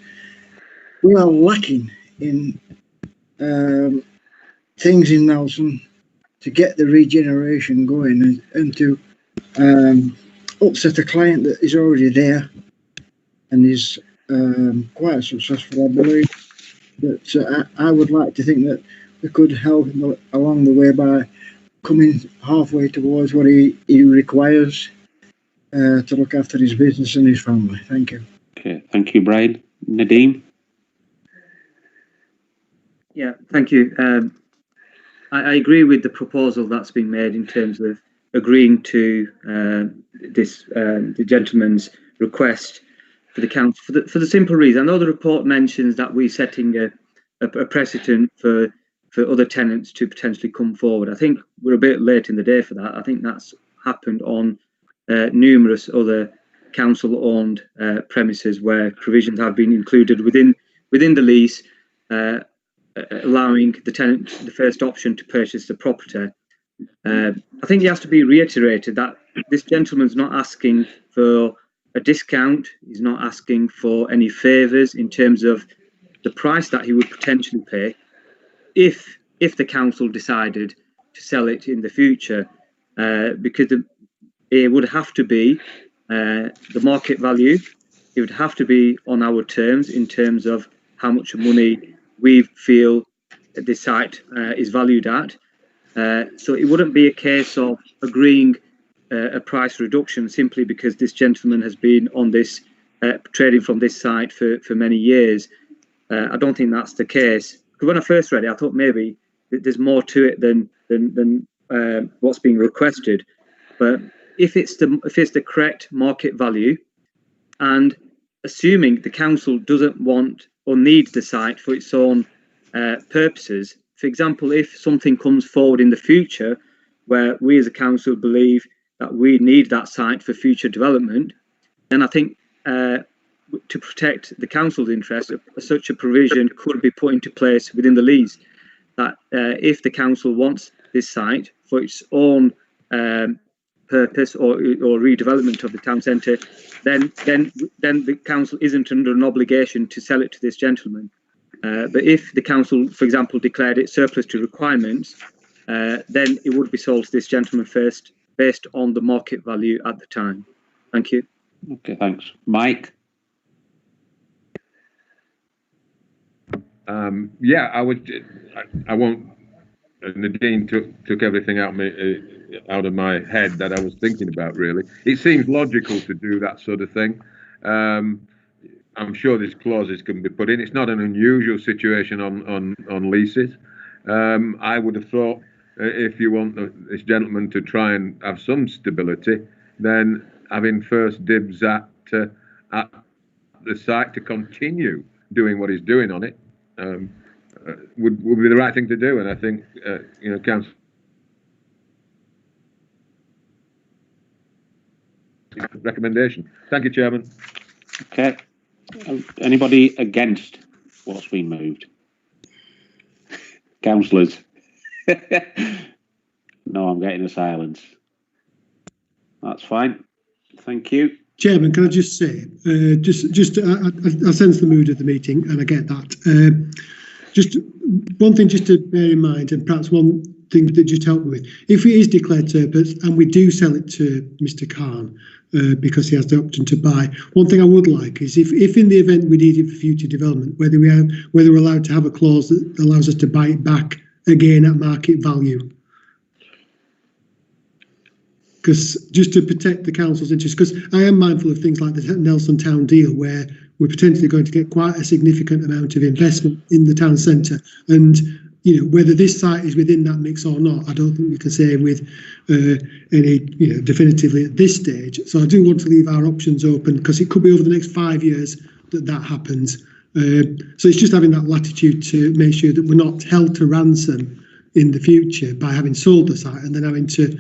we are lacking in things in Nelson to get the regeneration going and to upset a client that is already there and is quite successful, I believe. But I would like to think that we could help him along the way by coming halfway towards what he requires to look after his business and his family. Thank you. Okay, thank you, Brian. Nadeem? Yeah, thank you. I agree with the proposal that's been made in terms of agreeing to the gentleman's request for the council for the simple reason. I know the report mentions that we're setting a precedent for other tenants to potentially come forward. I think we're a bit late in the day for that. I think that's happened on numerous other council-owned premises where provisions have been included within the lease, allowing the tenant the first option to purchase the property. I think it has to be reiterated that this gentleman's not asking for a discount. He's not asking for any favours in terms of the price that he would potentially pay if the council decided to sell it in the future, because it would have to be the market value. It would have to be on our terms in terms of how much money we feel this site is valued at. So it wouldn't be a case of agreeing a price reduction simply because this gentleman has been on this trading from this site for many years. I don't think that's the case. Because when I first read it, I thought maybe there's more to it than what's being requested. But if it's the correct market value, and assuming the council doesn't want or needs the site for its own purposes. For example, if something comes forward in the future where we as a council believe that we need that site for future development, then I think to protect the council's interest, such a provision could be put into place within the lease, that if the council wants this site for its own purpose or redevelopment of the town centre, then the council isn't under an obligation to sell it to this gentleman. But if the council, for example, declared it surplus to requirements, then it would be sold to this gentleman first, based on the market value at the time. Thank you. Okay, thanks. Mike? Yeah, I won't. Nadine took everything out of my head that I was thinking about, really. It seems logical to do that sort of thing. I'm sure these clauses can be put in. It's not an unusual situation on leases. I would have thought if you want this gentleman to try and have some stability, then having first dibs at the site to continue doing what he's doing on it would be the right thing to do. And I think, council recommendation. Thank you, Chairman. Okay. Anybody against what's been moved? Councillors? No, I'm getting a silence. That's fine. Thank you. Chairman, can I just say, I sense the mood of the meeting, and I get that. Just one thing just to bear in mind, and perhaps one thing that just help me with, if it is declared surplus and we do sell it to Mr. Khan because he has the option to buy, one thing I would like is if in the event we need it for future development, whether we're allowed to have a clause that allows us to buy it back again at market value. Because just to protect the council's interest, because I am mindful of things like the Nelson Town deal, where we're potentially going to get quite a significant amount of investment in the town centre, and whether this site is within that mix or not, I don't think we can say with any definitively at this stage. So I do want to leave our options open, because it could be over the next 5 years that happens. So it's just having that latitude to make sure that we're not held to ransom in the future by having sold the site and then having to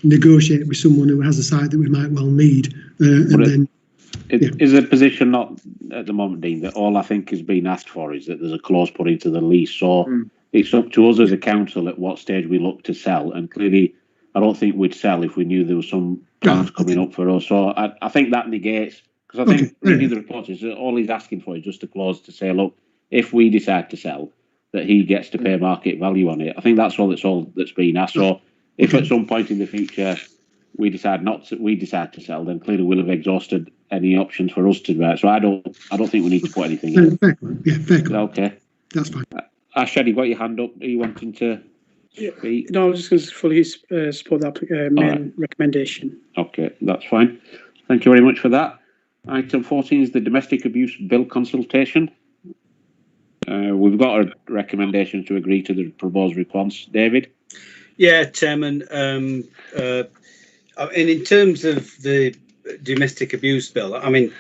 negotiate with someone who has a site that we might well need. Is the position not at the moment, Dean, that all I think is being asked for is that there's a clause put into the lease? So it's up to us as a council at what stage we look to sell. And clearly, I don't think we'd sell if we knew there was some plans coming up for us. So I think that negates, because I think reading the report is all he's asking for is just a clause to say, look, if we decide to sell, that he gets to pay market value on it. I think that's all that's being asked. So if at some point in the future we decide to sell, then clearly we'll have exhausted any options for us to buy. So I don't think we need to put anything in. Fair. Okay. That's fine. Ashad, you got your hand up. Are you wanting to speak? No, I was just going to fully support that main recommendation. Okay, that's fine. Thank you very much for that. Item 14 is the domestic abuse bill consultation. We've got a recommendation to agree to the proposed response. David? Yeah, Chairman. And in terms of the domestic abuse bill, I mean,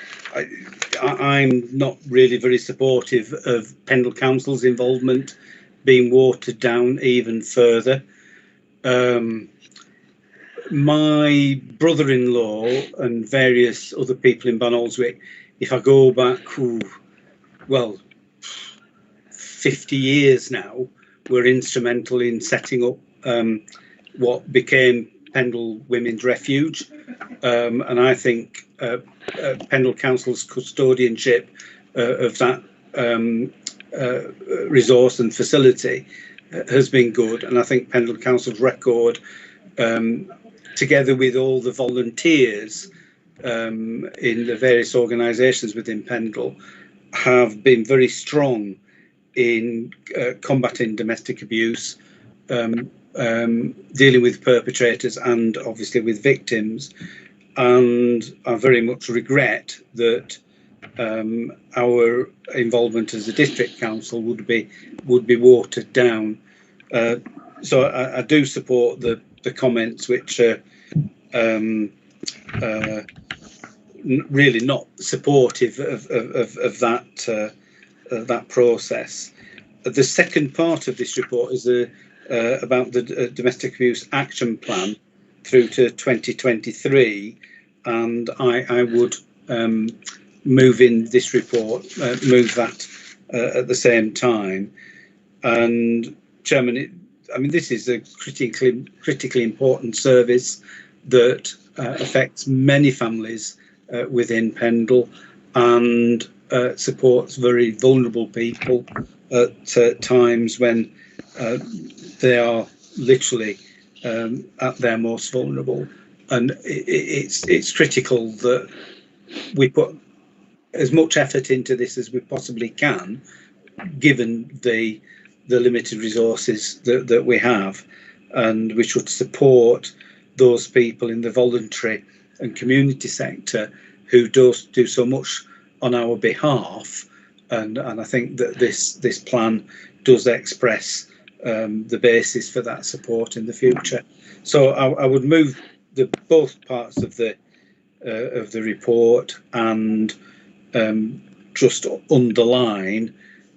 I'm not really very supportive of Pendle Council's involvement being watered down even further. My brother-in-law and various other people in Banoldswick, if I go back, 50 years now, were instrumental in setting up what became Pendle Women's Refuge. And I think Pendle Council's custodianship of that resource and facility has been good. And I think Pendle Council's record, together with all the volunteers in the various organisations within Pendle, have been very strong in combating domestic abuse, dealing with perpetrators and obviously with victims. And I very much regret that our involvement as a district council would be watered down. So I do support the comments which really not supportive of that process. The second part of this report is about the Domestic Abuse Action Plan through to 2023, and I would move in this report, move that at the same time. And Chairman, I mean, this is a critically important service that affects many families within Pendle, and supports very vulnerable people at times when they are literally at their most vulnerable. And it's critical that we put as much effort into this as we possibly can, given the limited resources that we have, and we should support those people in the voluntary and community sector who do so much on our behalf. And I think that this plan does express the basis for that support in the future. So I would move both parts of the report, and just underline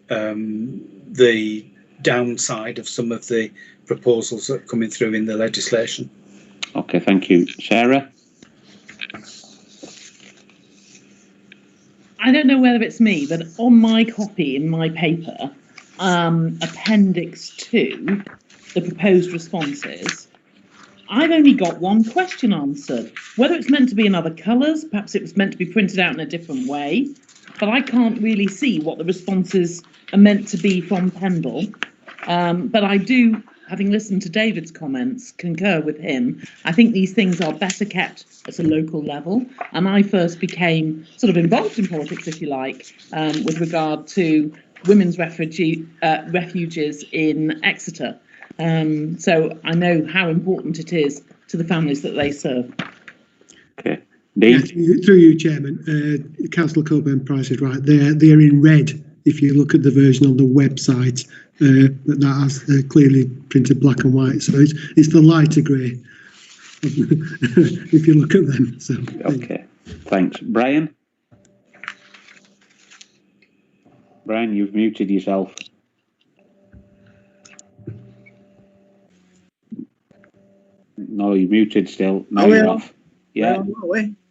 the downside of some of the proposals that are coming through in the legislation. Okay, thank you. Sarah? I don't know whether it's me, but on my copy in my paper, Appendix 2, the proposed responses, I've only got one question answered. Whether it's meant to be in other colours, perhaps it was meant to be printed out in a different way, but I can't really see what the responses are meant to be from Pendle. But I do, having listened to David's comments, concur with him. I think these things are better kept at a local level. And I first became sort of involved in politics, if you like, with regard to women's refuges in Exeter. So I know how important it is to the families that they serve. Okay. Through you, Chairman, Councillor Coburn-Price is right. They're in red if you look at the version on the website, but that has clearly printed black and white. So it's the lighter grey if you look at them. So okay, thanks. Brian? Brian, you've muted yourself. No, you're muted still. No, you're off. Yeah.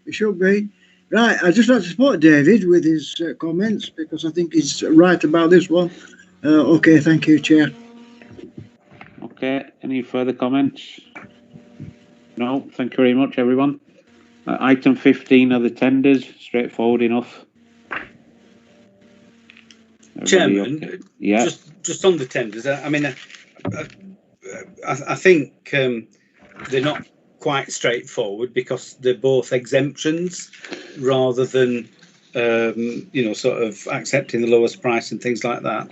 It should be. Right, I just like to support David with his comments, because I think he's right about this one. Okay, thank you, Chair. Okay, any further comments? No, thank you very much, everyone. Item 15 are the tenders, straightforward enough. Chairman, okay? Yeah. Just on the tenders, I mean, I think they're not quite straightforward, because they're both exemptions rather than sort of accepting the lowest price and things like that.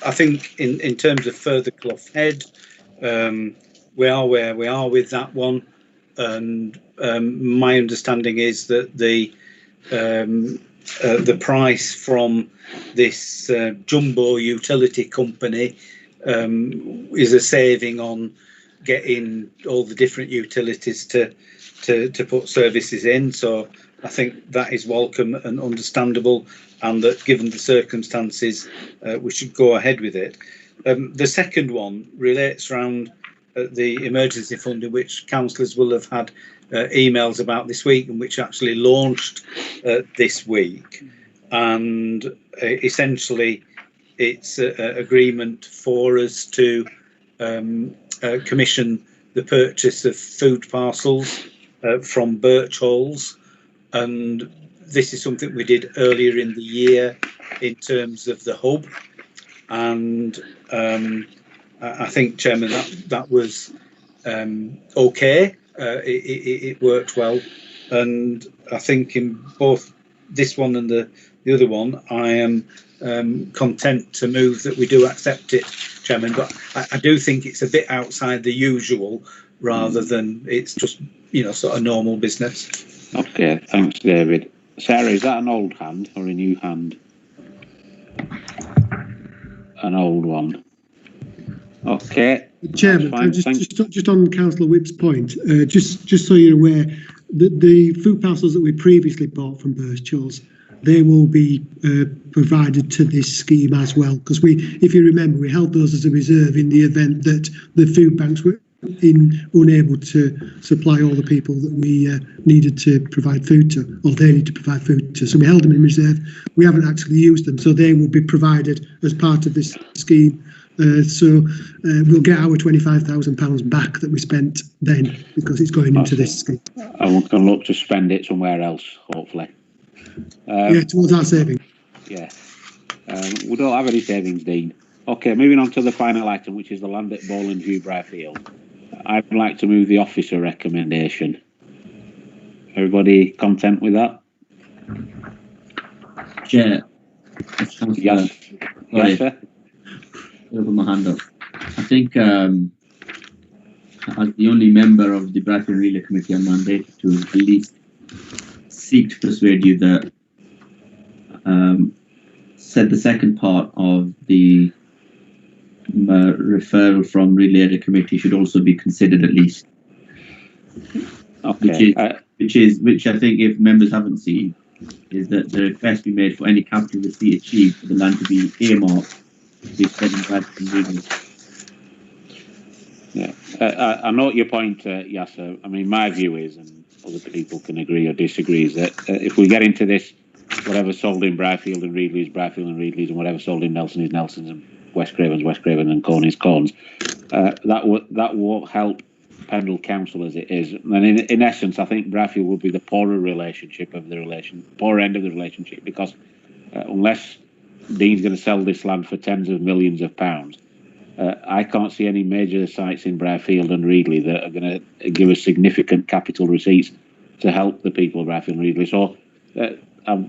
I think in terms of further Clough Head, we are where we are with that one, and my understanding is that the price from this jumbo utility company is a saving on getting all the different utilities to put services in. So I think that is welcome and understandable, and that given the circumstances, we should go ahead with it. The second one relates around the emergency fund, in which councillors will have had emails about this week, and which actually launched this week. And essentially, it's an agreement for us to commission the purchase of food parcels from Birchall's, and this is something we did earlier in the year in terms of the hub, and I think, Chairman, that was okay. It worked well, and I think in both this one and the other one, I am content to move that we do accept it, Chairman, but I do think it's a bit outside the usual, rather than it's just, sort of normal business. Okay, thanks, David. Sarah, is that an old hand or a new hand? An old one. Okay, Chairman, just on Councillor Whip's point, just so you're aware, the food parcels that we previously bought from Birchall's, they will be provided to this scheme as well. Because if you remember, we held those as a reserve in the event that the food banks were unable to supply all the people that we needed to provide food to, or they need to provide food to. So we held them in reserve. We haven't actually used them, so they will be provided as part of this scheme. So we'll get our £25,000 back that we spent then, because it's going into this scheme. And we can look to spend it somewhere else, hopefully. Yeah, towards our savings. Yeah. We don't have any savings, Dean. Okay, moving on to the final item, which is the land at Bowland View, Brownfields. I'd like to move the officer recommendation. Everybody content with that? Chair. Yes. Yes, sir. I'll put my hand up. I think as the only member of the Bradford Relay Committee, I'm mandated to at least seek to persuade you that said the second part of the referral from Relay Area Committee should also be considered at least. Okay. Which I think, if members haven't seen, is that the request be made for any capital receipt achieved for the land to be earmarked. Yeah, I note your point, Yasser. I mean, my view is, and other people can agree or disagree, is that if we get into this, whatever sold in Brownfield and Reedley is Brownfield and Reedley's, and whatever sold in Nelson is Nelson's, and West Craven's West Craven, and Corn is Corn's, that won't help Pendle Council as it is. And in essence, I think Brownfield would be the poorer end of the relationship, because unless Dean's going to sell this land for tens of millions of pounds, I can't see any major sites in Brownfield and Reedley that are going to give us significant capital receipts to help the people of Brownfield and Reedley. So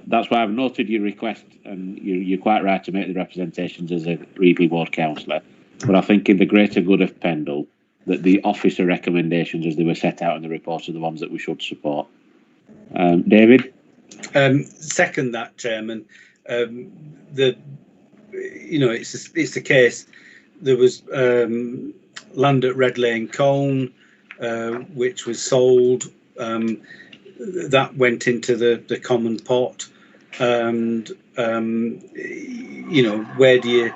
that's why I've noted your request, and you're quite right to make the representations as a Reedley ward councillor. But I think in the greater good of Pendle, that the officer recommendations as they were set out in the report are the ones that we should support. David? Second that, Chairman. It's the case. There was land at Red Lane Colne, which was sold. That went into the common pot, and where do you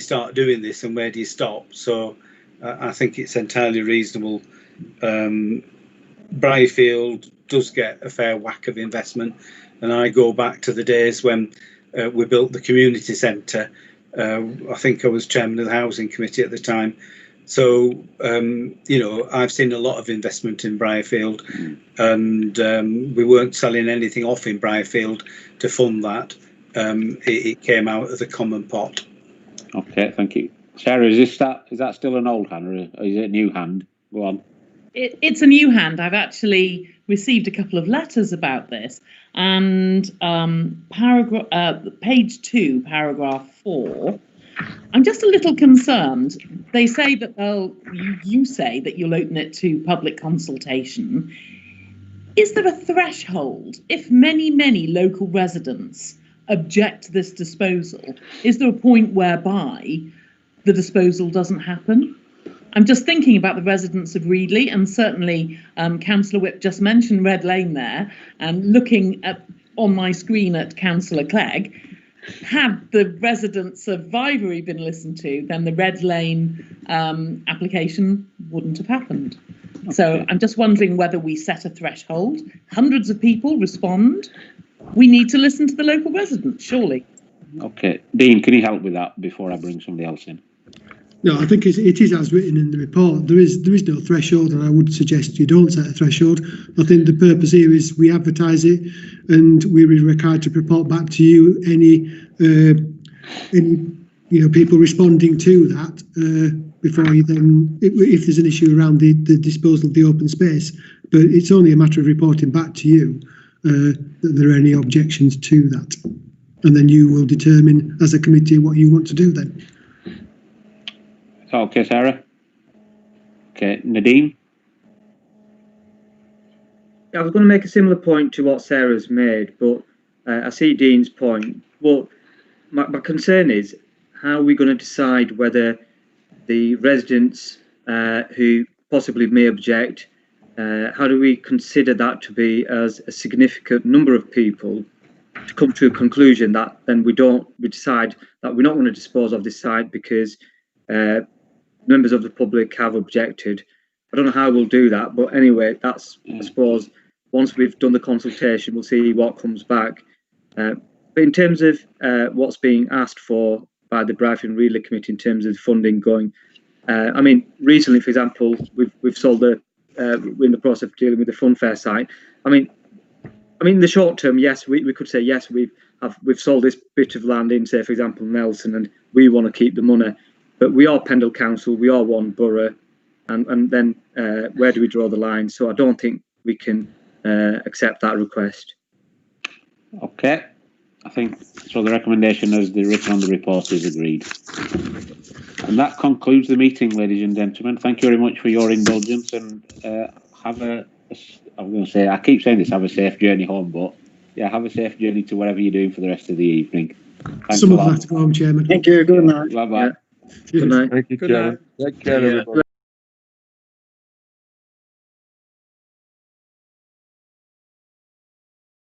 start doing this and where do you stop? So I think it's entirely reasonable. Briarfield does get a fair whack of investment, and I go back to the days when we built the community centre. I think I was chairman of the housing committee at the time. So, I've seen a lot of investment in Briarfield, and we weren't selling anything off in Briarfield to fund that. It came out of the common pot. Okay, thank you. Sarah, is that still an old hand, or is it a new hand? Go on. It's a new hand. I've actually received a couple of letters about this, and page 2, paragraph 4. I'm just a little concerned. They say that you say that you'll open it to public consultation. Is there a threshold? If many local residents object to this disposal, is there a point whereby the disposal doesn't happen? I'm just thinking about the residents of Reedley, and certainly Councillor Whip just mentioned Red Lane there, and looking on my screen at Councillor Clegg. Had the residents of Vivery been listened to, then the Red Lane application wouldn't have happened. Okay. So I'm just wondering whether we set a threshold. Hundreds of people respond. We need to listen to the local residents, surely. Okay. Dean, can you help with that before I bring somebody else in? No, I think it is as written in the report. There is no threshold, and I would suggest you don't set a threshold. I think the purpose here is we advertise it, and we're required to report back to you any people responding to that before you then, if there's an issue around the disposal of the open space. But it's only a matter of reporting back to you that there are any objections to that, and then you will determine as a committee what you want to do then. Okay, Sarah. Okay, Nadine. I was going to make a similar point to what Sarah's made, but I see Dean's point. But my concern is, how are we going to decide whether the residents who possibly may object, how do we consider that to be as a significant number of people to come to a conclusion that then we decide that we're not going to dispose of this site because members of the public have objected. I don't know how we'll do that, but anyway, that's, I suppose, once we've done the consultation, we'll see what comes back. But in terms of what's being asked for by the Brownfields Relay Committee in terms of funding going, I mean, recently, for example, we've sold we're in the process of dealing with the Funfair site. I mean, in the short term, yes, we could say yes, we've sold this bit of land in, say, for example, Nelson, and we want to keep the money. But we are Pendle Council, we are one borough, and then where do we draw the line? So I don't think we can accept that request. Okay, I think so. The recommendation as the written on the report is agreed. And that concludes the meeting, ladies and gentlemen. Thank you very much for your indulgence, and have I'm going to say, I keep saying this, have a safe journey home, but yeah, have a safe journey to wherever you're doing for the rest of the evening. Thanks Some of that to go home, Chairman. Thank you. Good night. Bye bye. Good night. Thank you, Chairman. Take care, everybody.